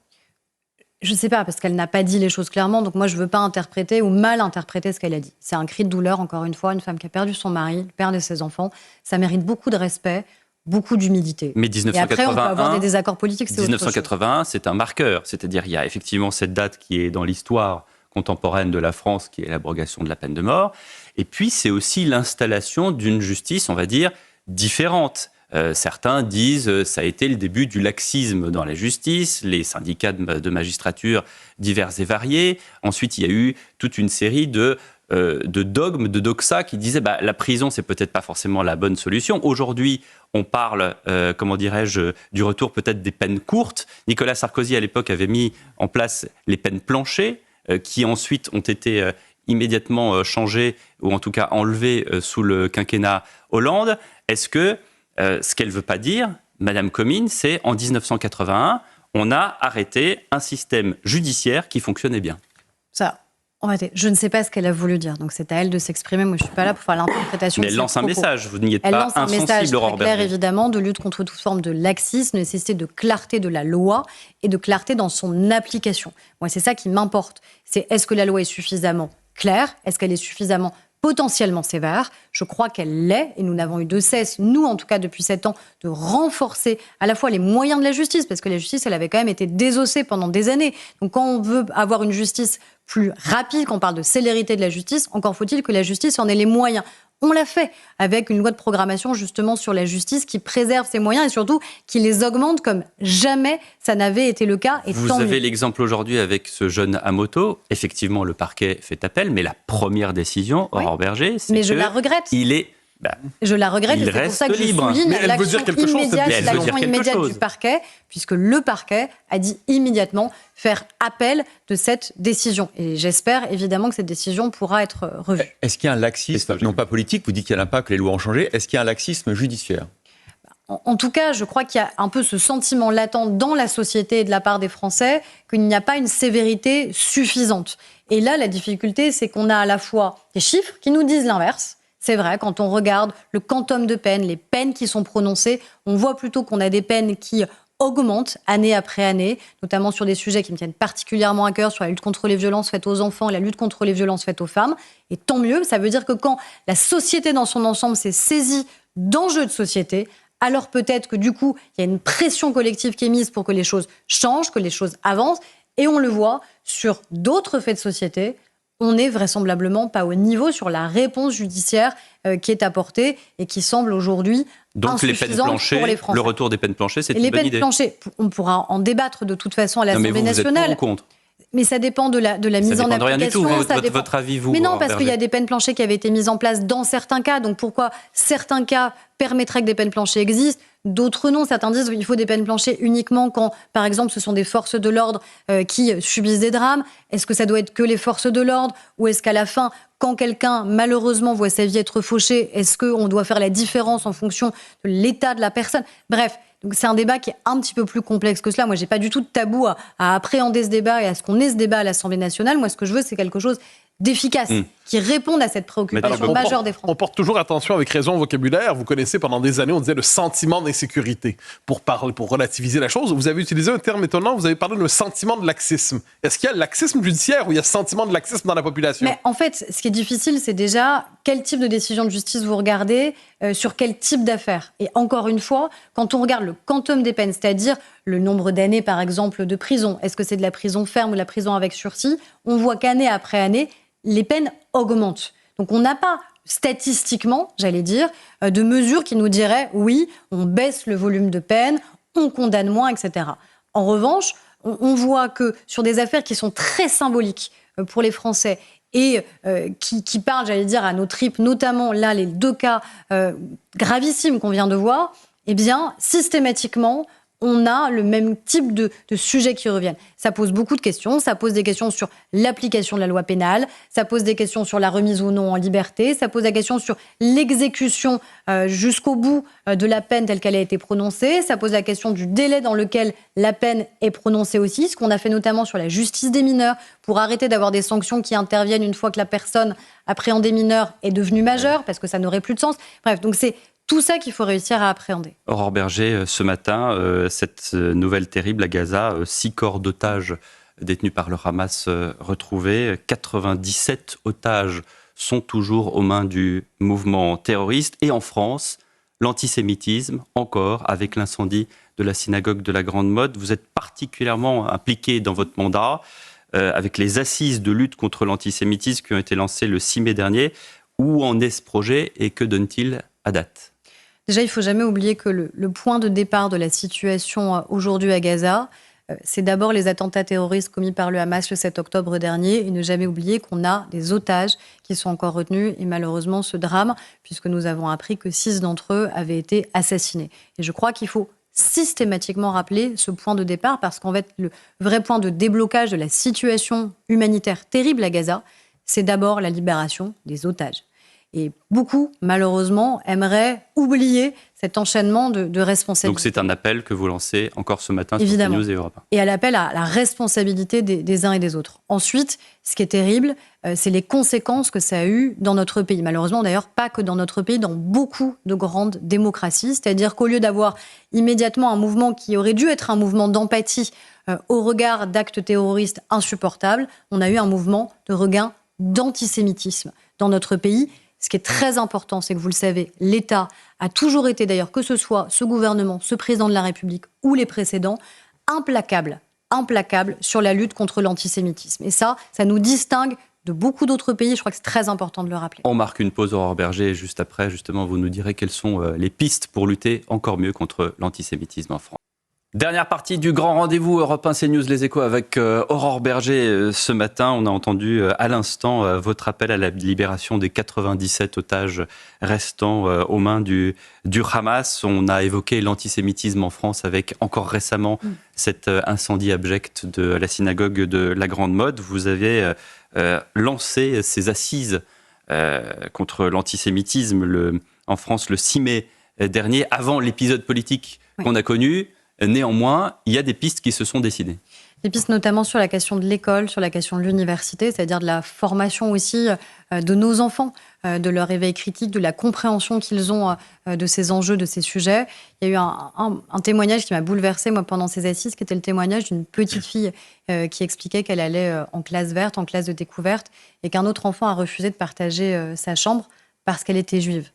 S2: Je ne sais pas, parce qu'elle n'a pas dit les choses clairement. Donc, moi, je ne veux pas interpréter ou mal interpréter ce qu'elle a dit. C'est un cri de douleur, encore une fois. Une femme qui a perdu son mari, le père de ses enfants. Ça mérite beaucoup de respect, beaucoup d'humilité.
S1: Mais 1981,
S2: et après, on peut avoir des désaccords politiques, c'est
S1: 1981, c'est un marqueur. C'est-à-dire, il y a effectivement cette date qui est dans l'histoire contemporaine de la France, qui est l'abrogation de la peine de mort. Et puis, c'est aussi l'installation d'une justice, on va dire, différente. certains disent ça a été le début du laxisme dans la justice, les syndicats de magistrature divers et variés. Ensuite, il y a eu toute une série de dogmes, de doxa qui disaient la prison, c'est peut-être pas forcément la bonne solution. Aujourd'hui, on parle, du retour peut-être des peines courtes. Nicolas Sarkozy, à l'époque, avait mis en place les peines planchées, qui ensuite ont été immédiatement changées, ou en tout cas enlevées sous le quinquennat Hollande. Est-ce que ce qu'elle ne veut pas dire, Madame Comines, c'est en 1981, on a arrêté un système judiciaire qui fonctionnait bien?
S2: Ça, je ne sais pas ce qu'elle a voulu dire, donc c'est à elle de s'exprimer. Moi, je ne suis pas là pour faire l'interprétation.
S1: Mais elle lance un message, vous n'y êtes pas insensible, Aurore Berger. Elle lance un message très clair, évidemment, de lutte contre toute forme de laxisme, nécessité de clarté de la loi et de clarté dans son application. Moi, c'est ça qui m'importe. C'est est-ce que la loi est suffisamment claire? Est-ce qu'elle est suffisamment potentiellement sévère? Je crois qu'elle l'est, et nous n'avons eu de cesse, nous en tout cas depuis 7 ans, de renforcer à la fois les moyens de la justice, parce que la justice, elle avait quand même été désossée pendant des années. Donc quand on veut avoir une justice plus rapide, quand on parle de célérité de la justice, encore faut-il que la justice en ait les moyens. On l'a fait avec une loi de programmation justement sur la justice qui préserve ses moyens et surtout qui les augmente comme jamais ça n'avait été le cas. Et vous avez l'exemple aujourd'hui avec ce jeune à moto. Effectivement, le parquet fait appel, mais la première décision, Aurore Berger, c'est
S2: mais je la regrette. Je la regrette et c'est pour ça que je souligne l'action immédiate du parquet, puisque le parquet a dit immédiatement faire appel de cette décision. Et j'espère évidemment que cette décision pourra être revue.
S4: Est-ce qu'il y a un laxisme, non pas politique, vous dites qu'il n'y en a pas, que les lois ont changé, est-ce qu'il y a un laxisme judiciaire ?
S2: En tout cas, je crois qu'il y a un peu ce sentiment latent dans la société et de la part des Français qu'il n'y a pas une sévérité suffisante. Et là, la difficulté, c'est qu'on a à la fois des chiffres qui nous disent l'inverse. C'est vrai, quand on regarde le quantum de peines, les peines qui sont prononcées, on voit plutôt qu'on a des peines qui augmentent année après année, notamment sur des sujets qui me tiennent particulièrement à cœur, sur la lutte contre les violences faites aux enfants et la lutte contre les violences faites aux femmes. Et tant mieux, ça veut dire que quand la société dans son ensemble s'est saisie d'enjeux de société, alors peut-être que du coup, il y a une pression collective qui est mise pour que les choses changent, que les choses avancent. Et on le voit sur d'autres faits de société, on n'est vraisemblablement pas au niveau sur la réponse judiciaire qui est apportée et qui semble aujourd'hui insuffisante pour les Français.
S1: Le retour des peines planchées, c'est une bonne idée.
S2: Les peines planchées, on pourra en débattre de toute façon à l'Assemblée nationale.
S1: Vous êtes pour ou contre ?
S2: Mais ça dépend de la mise en application. Ça dépend de rien du tout.
S1: Votre avis, vous.
S2: Mais non, parce qu'il y a des peines planchées qui avaient été mises en place dans certains cas. Donc pourquoi certains cas permettraient que des peines planchées existent, d'autres non. Certains disent qu'il faut des peines planchées uniquement quand, par exemple, ce sont des forces de l'ordre qui subissent des drames. Est-ce que ça doit être que les forces de l'ordre ? Ou est-ce qu'à la fin, quand quelqu'un, malheureusement, voit sa vie être fauchée, est-ce qu'on doit faire la différence en fonction de l'état de la personne ? Bref. Donc c'est un débat qui est un petit peu plus complexe que cela. Moi, j'ai pas du tout de tabou à appréhender ce débat et à ce qu'on ait ce débat à l'Assemblée nationale. Moi, ce que je veux, c'est quelque chose d'efficace, qui réponde à cette préoccupation majeure des Français.
S3: On porte toujours attention, avec raison, au vocabulaire. Vous connaissez, pendant des années, on disait le sentiment d'insécurité pour relativiser la chose. Vous avez utilisé un terme étonnant, vous avez parlé de sentiment de laxisme. Est-ce qu'il y a laxisme judiciaire ou il y a sentiment de laxisme dans la population?
S2: Mais en fait, ce qui est difficile, c'est déjà quel type de décision de justice vous regardez, sur quel type d'affaires. Et encore une fois, quand on regarde le quantum des peines, c'est-à-dire le nombre d'années, par exemple, de prison, est-ce que c'est de la prison ferme ou de la prison avec sursis, on voit qu'année après année, les peines augmentent. Donc on n'a pas statistiquement, j'allais dire, de mesures qui nous diraient oui, on baisse le volume de peine, on condamne moins, etc. En revanche, on voit que sur des affaires qui sont très symboliques pour les Français et qui parlent, j'allais dire, à nos tripes, notamment là, les 2 cas gravissimes qu'on vient de voir, eh bien, systématiquement, on a le même type de sujets qui reviennent. Ça pose beaucoup de questions. Ça pose des questions sur l'application de la loi pénale. Ça pose des questions sur la remise ou non en liberté. Ça pose la question sur l'exécution jusqu'au bout de la peine telle qu'elle a été prononcée. Ça pose la question du délai dans lequel la peine est prononcée aussi. Ce qu'on a fait notamment sur la justice des mineurs pour arrêter d'avoir des sanctions qui interviennent une fois que la personne appréhendée mineure est devenue majeure parce que ça n'aurait plus de sens. Bref, donc c'est tout ça qu'il faut réussir à appréhender.
S1: Aurore Berger, ce matin, cette nouvelle terrible à Gaza, 6 corps d'otages détenus par le Hamas retrouvés. 97 otages sont toujours aux mains du mouvement terroriste. Et en France, l'antisémitisme, encore, avec l'incendie de la synagogue de la Grande Motte. Vous êtes particulièrement impliqué dans votre mandat avec les assises de lutte contre l'antisémitisme qui ont été lancées le 6 mai dernier. Où en est ce projet et que donne-t-il à date ?
S2: Déjà, il ne faut jamais oublier que le point de départ de la situation aujourd'hui à Gaza, c'est d'abord les attentats terroristes commis par le Hamas le 7 octobre dernier et ne jamais oublier qu'on a des otages qui sont encore retenus et malheureusement ce drame, puisque nous avons appris que 6 d'entre eux avaient été assassinés. Et je crois qu'il faut systématiquement rappeler ce point de départ parce qu'en fait, le vrai point de déblocage de la situation humanitaire terrible à Gaza, c'est d'abord la libération des otages. Et beaucoup, malheureusement, aimeraient oublier cet enchaînement de responsabilités.
S1: Donc c'est un appel que vous lancez encore ce matin
S2: Évidemment.
S1: sur CNews et Europe 1.
S2: Et à l'appel à la responsabilité des uns et des autres. Ensuite, ce qui est terrible, c'est les conséquences que ça a eu dans notre pays. Malheureusement, d'ailleurs, pas que dans notre pays, dans beaucoup de grandes démocraties. C'est-à-dire qu'au lieu d'avoir immédiatement un mouvement qui aurait dû être un mouvement d'empathie au regard d'actes terroristes insupportables, on a eu un mouvement de regain d'antisémitisme dans notre pays. Ce qui est très important, c'est que vous le savez, l'État a toujours été, d'ailleurs, que ce soit ce gouvernement, ce président de la République ou les précédents, implacable sur la lutte contre l'antisémitisme. Et ça nous distingue de beaucoup d'autres pays. Je crois que c'est très important de le rappeler.
S1: On marque une pause, Aurore Berger, et juste après, justement, vous nous direz quelles sont les pistes pour lutter encore mieux contre l'antisémitisme en France. Dernière partie du grand rendez-vous Europe 1 CNews Les Échos avec Aurore Berger. Ce matin, on a entendu à l'instant votre appel à la libération des 97 otages restants aux mains du Hamas. On a évoqué l'antisémitisme en France avec encore récemment cet incendie abject de la synagogue de la Grande Motte. Vous avez lancé ces assises contre l'antisémitisme en France le 6 mai dernier, avant l'épisode politique qu'on a connu. Néanmoins, il y a des pistes qui se sont dessinées.
S2: Des pistes notamment sur la question de l'école, sur la question de l'université, c'est-à-dire de la formation aussi de nos enfants, de leur éveil critique, de la compréhension qu'ils ont de ces enjeux, de ces sujets. Il y a eu un témoignage qui m'a bouleversée, moi, pendant ces assises, qui était le témoignage d'une petite fille qui expliquait qu'elle allait en classe verte, en classe de découverte, et qu'un autre enfant a refusé de partager sa chambre parce qu'elle était juive.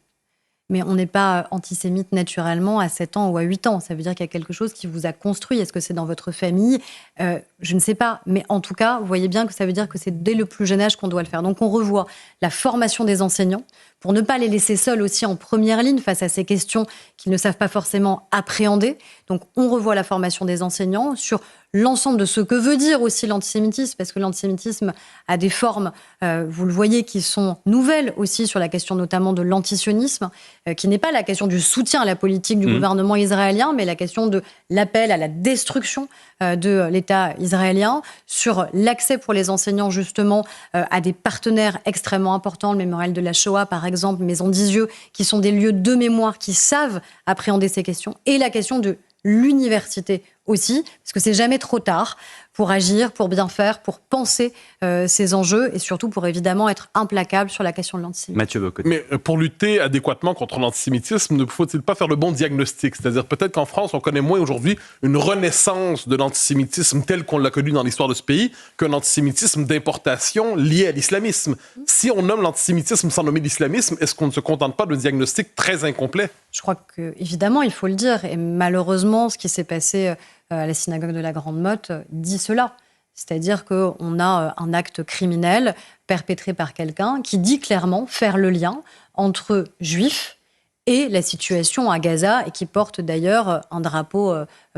S2: Mais on n'est pas antisémite naturellement à 7 ans ou à 8 ans. Ça veut dire qu'il y a quelque chose qui vous a construit. Est-ce que c'est dans votre famille ? Je ne sais pas. Mais en tout cas, vous voyez bien que ça veut dire que c'est dès le plus jeune âge qu'on doit le faire. Donc on revoit la formation des enseignants pour ne pas les laisser seuls aussi en première ligne face à ces questions qu'ils ne savent pas forcément appréhender. Donc on revoit la formation des enseignants sur l'ensemble de ce que veut dire aussi l'antisémitisme, parce que l'antisémitisme a des formes, vous le voyez, qui sont nouvelles aussi sur la question notamment de l'antisionisme, qui n'est pas la question du soutien à la politique du gouvernement israélien, mais la question de l'appel à la destruction de l'État israélien, sur l'accès pour les enseignants justement à des partenaires extrêmement importants, le mémorial de la Shoah par exemple, Maison d'Isieux, qui sont des lieux de mémoire qui savent appréhender ces questions, et la question de l'université aussi, parce que c'est jamais trop tard pour agir, pour bien faire, pour penser ces enjeux et surtout pour évidemment être implacable sur la question de l'antisémitisme.
S1: Mathieu Bocoté.
S3: Mais pour lutter adéquatement contre l'antisémitisme, ne faut-il pas faire le bon diagnostic ? C'est-à-dire peut-être qu'en France, on connaît moins aujourd'hui une renaissance de l'antisémitisme tel qu'on l'a connu dans l'histoire de ce pays qu'un antisémitisme d'importation lié à l'islamisme. Si on nomme l'antisémitisme sans nommer l'islamisme, est-ce qu'on ne se contente pas d'un diagnostic très incomplet ?
S2: Je crois qu'évidemment, il faut le dire. Et malheureusement, ce qui s'est passé à la synagogue de la Grande Motte dit cela. C'est-à-dire qu'on a un acte criminel perpétré par quelqu'un qui dit clairement faire le lien entre juifs et la situation à Gaza et qui porte d'ailleurs un drapeau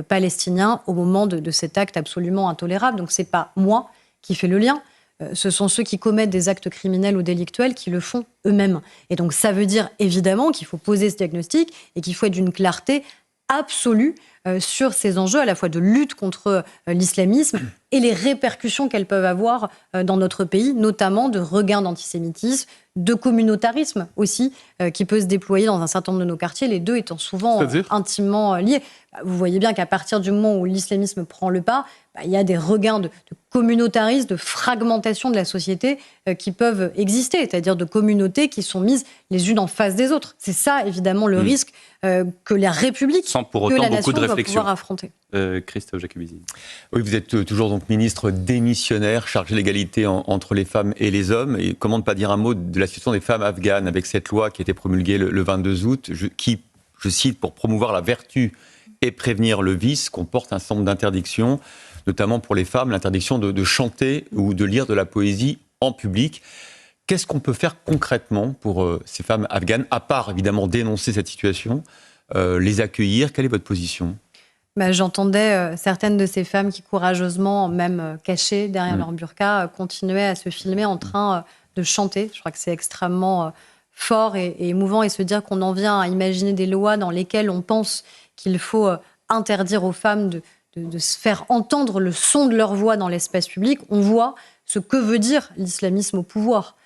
S2: palestinien au moment de cet acte absolument intolérable. Donc ce n'est pas moi qui fais le lien. Ce sont ceux qui commettent des actes criminels ou délictuels qui le font eux-mêmes. Et donc ça veut dire évidemment qu'il faut poser ce diagnostic et qu'il faut être d'une clarté absolue sur ces enjeux à la fois de lutte contre l'islamisme et les répercussions qu'elles peuvent avoir dans notre pays, notamment de regain d'antisémitisme, de communautarisme aussi, qui peut se déployer dans un certain nombre de nos quartiers, les deux étant souvent intimement liés. Vous voyez bien qu'à partir du moment où l'islamisme prend le pas, il y a des regains de communautarisme, de fragmentation de la société qui peuvent exister, c'est-à-dire de communautés qui sont mises les unes en face des autres. C'est ça, évidemment, le risque que la République,
S1: sans pour autant
S2: que la
S1: beaucoup
S2: nation
S1: de
S2: doit
S1: réflexion.
S2: pouvoir affronter.
S1: Christophe Jacobizzi.
S4: Oui, vous êtes toujours donc ministre démissionnaire, chargé de l'égalité entre les femmes et les hommes. Et comment ne pas dire un mot de la situation des femmes afghanes avec cette loi qui a été promulguée le 22 août, qui, je cite, pour promouvoir la vertu et prévenir le vice, comporte un certain nombre d'interdictions, notamment pour les femmes, l'interdiction de chanter ou de lire de la poésie en public. Qu'est-ce qu'on peut faire concrètement pour ces femmes afghanes, à part évidemment dénoncer cette situation, les accueillir? Quelle est votre position?
S2: J'entendais certaines de ces femmes qui courageusement, même cachées derrière leur burqa, continuaient à se filmer en train de chanter. Je crois que c'est extrêmement fort et émouvant, et se dire qu'on en vient à imaginer des lois dans lesquelles on pense qu'il faut interdire aux femmes de se faire entendre le son de leur voix dans l'espace public. On voit ce que veut dire l'islamisme au pouvoir.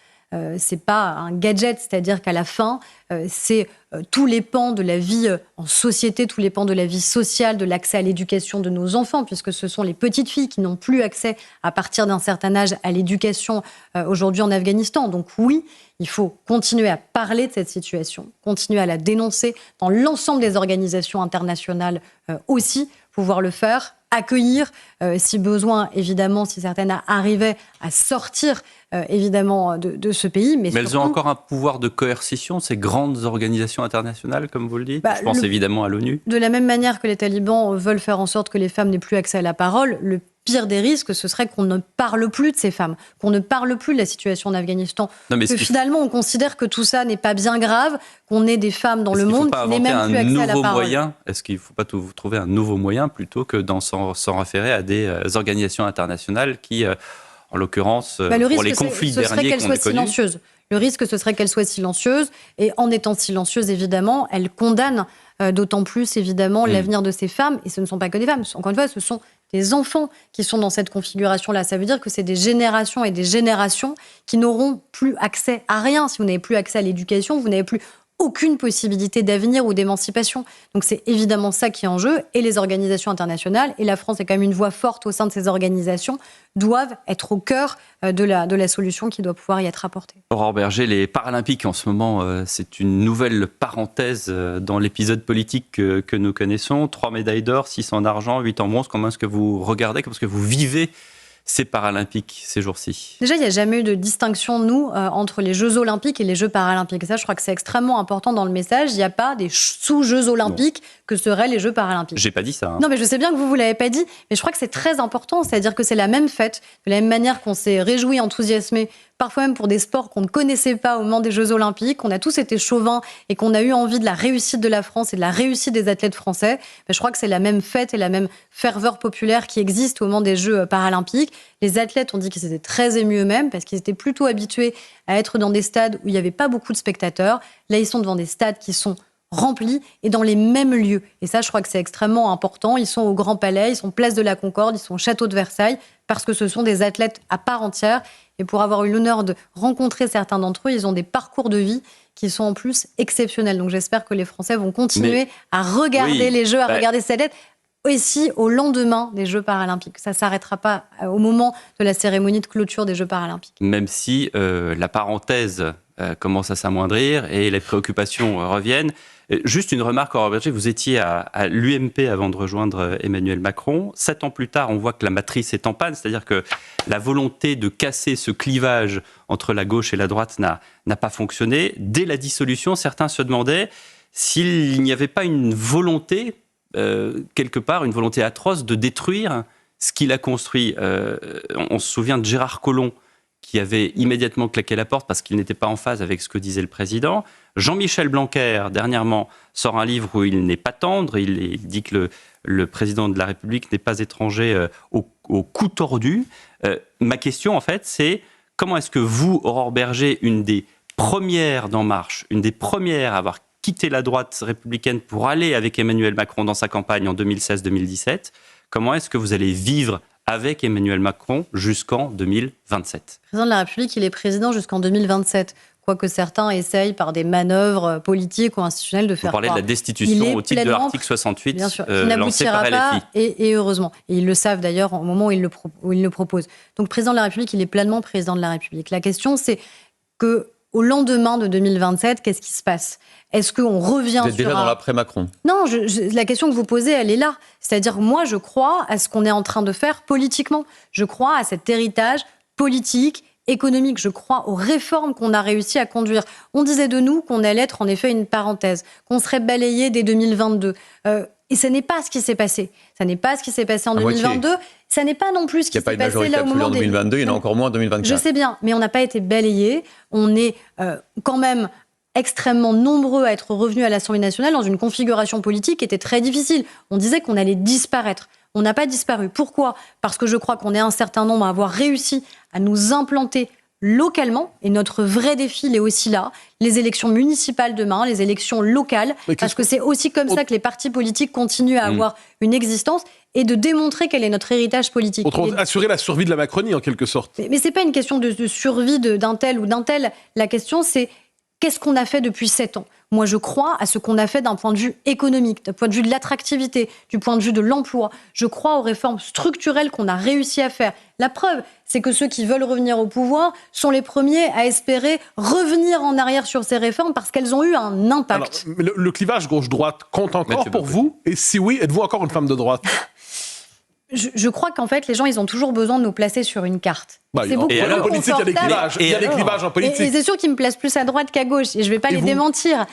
S2: C'est pas un gadget, c'est-à-dire qu'à la fin, c'est tous les pans de la vie en société, tous les pans de la vie sociale, de l'accès à l'éducation de nos enfants, puisque ce sont les petites filles qui n'ont plus accès à partir d'un certain âge à l'éducation aujourd'hui en Afghanistan. Donc oui, il faut continuer à parler de cette situation, continuer à la dénoncer dans l'ensemble des organisations internationales aussi, pouvoir le faire, accueillir, si besoin, évidemment, si certaines arrivaient à sortir, évidemment, de ce pays. Mais
S1: elles ont encore un pouvoir de coercition, ces grandes organisations internationales, comme vous le dites. Je pense évidemment à l'ONU.
S2: De la même manière que les talibans veulent faire en sorte que les femmes n'aient plus accès à la parole, le pire des risques, ce serait qu'on ne parle plus de ces femmes, qu'on ne parle plus de la situation en Afghanistan. Que finalement, on considère que tout ça n'est pas bien grave, qu'on ait des femmes dans le monde qui n'aient même plus accès à la parole.
S1: Est-ce qu'il ne faut pas trouver un nouveau moyen plutôt que s'en référer à des organisations internationales qui, en l'occurrence, pour les conflits derniers qu'on a connus...
S2: Le risque, ce serait qu'elle soit silencieuse. Et en étant silencieuse, évidemment, elle condamne d'autant plus, évidemment, l'avenir de ces femmes. Et ce ne sont pas que des femmes. Encore une fois, ce sont des enfants qui sont dans cette configuration-là. Ça veut dire que c'est des générations et des générations qui n'auront plus accès à rien. Si vous n'avez plus accès à l'éducation, vous n'avez plus aucune possibilité d'avenir ou d'émancipation. Donc c'est évidemment ça qui est en jeu. Et les organisations internationales, et la France est quand même une voix forte au sein de ces organisations, doivent être au cœur de la solution qui doit pouvoir y être apportée.
S1: Aurore Bergé, les Paralympiques en ce moment, c'est une nouvelle parenthèse dans l'épisode politique que nous connaissons. 3 médailles d'or, 6 en argent, 8 en bronze. Comment est-ce que vous regardez, comment est-ce que vous vivez ces Paralympiques ces jours-ci?
S2: Déjà, il n'y a jamais eu de distinction, nous, entre les Jeux Olympiques et les Jeux Paralympiques. Et ça, je crois que c'est extrêmement important dans le message. Il n'y a pas des sous-Jeux Olympiques que seraient les Jeux Paralympiques.
S1: J'ai pas dit ça.
S2: Non, mais je sais bien que vous ne l'avez pas dit, mais je crois que c'est très important. C'est-à-dire que c'est la même fête, de la même manière qu'on s'est réjoui, enthousiasmé, parfois même pour des sports qu'on ne connaissait pas au moment des Jeux Olympiques, qu'on a tous été chauvins et qu'on a eu envie de la réussite de la France et de la réussite des athlètes français. Mais je crois que c'est la même fête et la même ferveur populaire qui existe au moment des Jeux Paralympiques. Les athlètes ont dit qu'ils étaient très émus eux-mêmes parce qu'ils étaient plutôt habitués à être dans des stades où il n'y avait pas beaucoup de spectateurs. Là, ils sont devant des stades qui sont remplis et dans les mêmes lieux. Et ça, je crois que c'est extrêmement important. Ils sont au Grand Palais, ils sont place de la Concorde, ils sont au Château de Versailles, parce que ce sont des athlètes à part entière. Et pour avoir eu l'honneur de rencontrer certains d'entre eux, ils ont des parcours de vie qui sont en plus exceptionnels. Donc j'espère que les Français vont continuer à regarder les Jeux, à regarder ces athlètes, aussi au lendemain des Jeux Paralympiques. Ça ne s'arrêtera pas au moment de la cérémonie de clôture des Jeux Paralympiques.
S1: Même si la parenthèse commence à s'amoindrir et les préoccupations reviennent. Juste une remarque, Aurore Bergé, vous étiez à l'UMP avant de rejoindre Emmanuel Macron. 7 ans plus tard, on voit que la matrice est en panne, c'est-à-dire que la volonté de casser ce clivage entre la gauche et la droite n'a pas fonctionné. Dès la dissolution, certains se demandaient s'il n'y avait pas une volonté, quelque part, une volonté atroce de détruire ce qu'il a construit. On se souvient de Gérard Collomb, qui avait immédiatement claqué la porte parce qu'il n'était pas en phase avec ce que disait le président. Jean-Michel Blanquer, dernièrement, sort un livre où il n'est pas tendre. Il dit que le président de la République n'est pas étranger au coup tordu. Ma question, en fait, c'est comment est-ce que vous, Aurore Bergé, une des premières d'En Marche, une des premières à avoir quitté la droite républicaine pour aller avec Emmanuel Macron dans sa campagne en 2016-2017, comment est-ce que vous allez vivre avec Emmanuel Macron jusqu'en 2027.
S2: Le président de la République, il est président jusqu'en 2027. Quoique certains essayent par des manœuvres politiques ou institutionnelles de faire
S1: croire. Vous parlez de la destitution au titre de l'article 68
S2: bien sûr,
S1: lancé par LFI.
S2: Pas, et heureusement. Et ils le savent d'ailleurs au moment où ils le proposent. Donc, président de la République, il est pleinement président de la République. La question, c'est qu'au lendemain de 2027, qu'est-ce qui se passe ? Est-ce qu'on revient
S4: vous êtes déjà dans l'après-Macron ?
S2: Non, la question que vous posez, elle est là. C'est-à-dire, moi, je crois à ce qu'on est en train de faire politiquement. Je crois à cet héritage politique, économique. Je crois aux réformes qu'on a réussi à conduire. On disait de nous qu'on allait être en effet une parenthèse, qu'on serait balayé dès 2022. Et ce n'est pas ce qui s'est passé. Ça n'est pas ce qui s'est passé en 2022. Ça n'est pas non plus ce qui s'est passé là au moment
S4: en 2022, il y en a encore moins en 2024.
S2: Je sais bien, mais on n'a pas été balayés. On est quand même extrêmement nombreux à être revenus à l'Assemblée nationale dans une configuration politique qui était très difficile. On disait qu'on allait disparaître. On n'a pas disparu. Pourquoi ? Parce que je crois qu'on est un certain nombre à avoir réussi à nous implanter localement, et notre vrai défi, il est aussi là, les élections municipales demain, les élections locales, parce que c'est aussi comme ça que les partis politiques continuent à avoir une existence, et de démontrer quel est notre héritage politique.
S3: Assurer la survie de la Macronie, en quelque sorte.
S2: Mais ce n'est pas une question de survie d'un tel ou d'un tel. La question, c'est qu'est-ce qu'on a fait depuis 7 ans ? Moi, je crois à ce qu'on a fait d'un point de vue économique, d'un point de vue de l'attractivité, du point de vue de l'emploi. Je crois aux réformes structurelles qu'on a réussi à faire. La preuve, c'est que ceux qui veulent revenir au pouvoir sont les premiers à espérer revenir en arrière sur ces réformes parce qu'elles ont eu un impact.
S3: Alors, le clivage gauche-droite compte encore pour vous ? Et si oui, êtes-vous encore une femme de droite ?
S2: Je crois qu'en fait, les gens, ils ont toujours besoin de nous placer sur une carte.
S3: C'est beaucoup plus confortable. Il y a des clivages en politique.
S2: Et c'est sûr qu'ils me placent plus à droite qu'à gauche. Et je ne vais pas les démentir.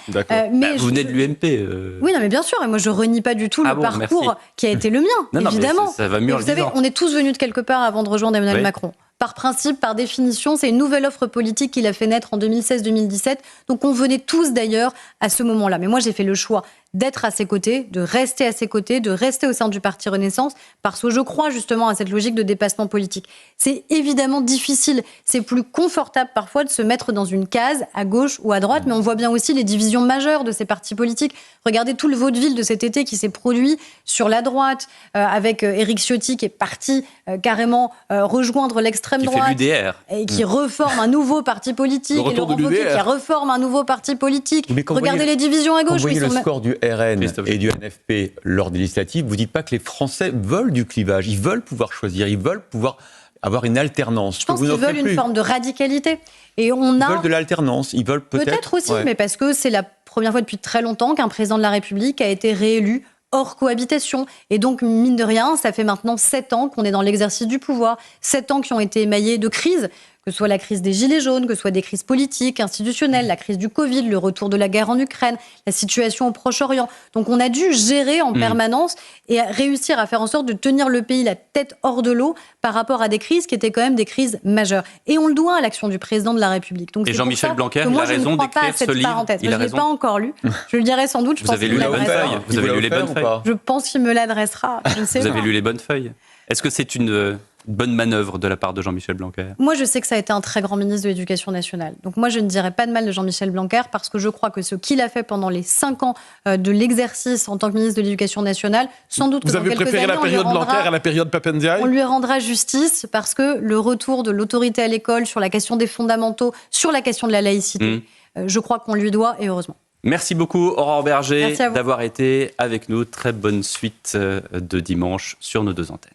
S1: Mais vous venez de l'UMP.
S2: Oui, non, mais bien sûr. Et moi, je renie pas du tout le parcours qui a été le mien, évidemment.
S1: Ça va mieux en le disant.
S2: Vous savez, on est tous venus de quelque part avant de rejoindre Emmanuel Macron. Par principe, par définition, c'est une nouvelle offre politique qu'il a fait naître en 2016-2017. Donc on venait tous d'ailleurs à ce moment-là. Mais moi, j'ai fait le choix d'être à ses côtés, de rester à ses côtés, de rester au sein du Parti Renaissance, parce que je crois justement à cette logique de dépassement politique. C'est évidemment difficile, c'est plus confortable parfois de se mettre dans une case, à gauche ou à droite, mais on voit bien aussi les divisions majeures de ces partis politiques. Regardez tout le vaudeville de cet été qui s'est produit sur la droite, avec Éric Ciotti qui est parti carrément rejoindre l'extrême droite.
S1: Qui fait l'UDR.
S2: Et qui reforme un nouveau parti politique. Et Laurent Wauquiez qui reforme un nouveau parti politique. Regardez les divisions à gauche.
S4: Quand vous voyez le score du RN et du NFP lors des législatives, vous ne dites pas que les Français veulent du clivage. Ils veulent pouvoir choisir, ils veulent pouvoir avoir une alternance.
S2: Je pense qu'ils veulent une forme de radicalité. Et ils veulent
S4: de l'alternance, ils veulent peut-être...
S2: Peut-être aussi, mais parce que c'est la première fois depuis très longtemps qu'un président de la République a été réélu hors cohabitation. Et donc, mine de rien, ça fait maintenant 7 ans qu'on est dans l'exercice du pouvoir, 7 ans qui ont été émaillés de crises, que ce soit la crise des Gilets jaunes, que ce soit des crises politiques, institutionnelles, la crise du Covid, le retour de la guerre en Ukraine, la situation au Proche-Orient. Donc on a dû gérer en permanence et réussir à faire en sorte de tenir le pays la tête hors de l'eau par rapport à des crises qui étaient quand même des crises majeures. Et on le doit à l'action du président de la République. Donc,
S1: et Jean-Michel Blanquer, il a raison d'écrire ce livre.
S2: Je ne l'ai pas encore lu. Je le dirai sans doute.
S1: Vous avez lu les bonnes feuilles. Vous avez lu les bonnes feuilles.
S2: Je pense qu'il me l'adressera. Je ne sais pas.
S1: Vous avez lu les bonnes feuilles. Est-ce que c'est une bonne manœuvre de la part de Jean-Michel Blanquer ?
S2: Moi, je sais que ça a été un très grand ministre de l'Éducation nationale. Donc moi, je ne dirais pas de mal de Jean-Michel Blanquer parce que je crois que ce qu'il a fait pendant les 5 ans de l'exercice en tant que ministre de l'Éducation nationale, sans doute
S3: Vous avez préféré la période Blanquer à la période Pap Ndiaye ?
S2: On lui rendra justice parce que le retour de l'autorité à l'école sur la question des fondamentaux, sur la question de la laïcité, je crois qu'on lui doit et heureusement.
S1: Merci beaucoup, Aurore Berger, d'avoir été avec nous. Très bonne suite de dimanche sur nos 2 antennes.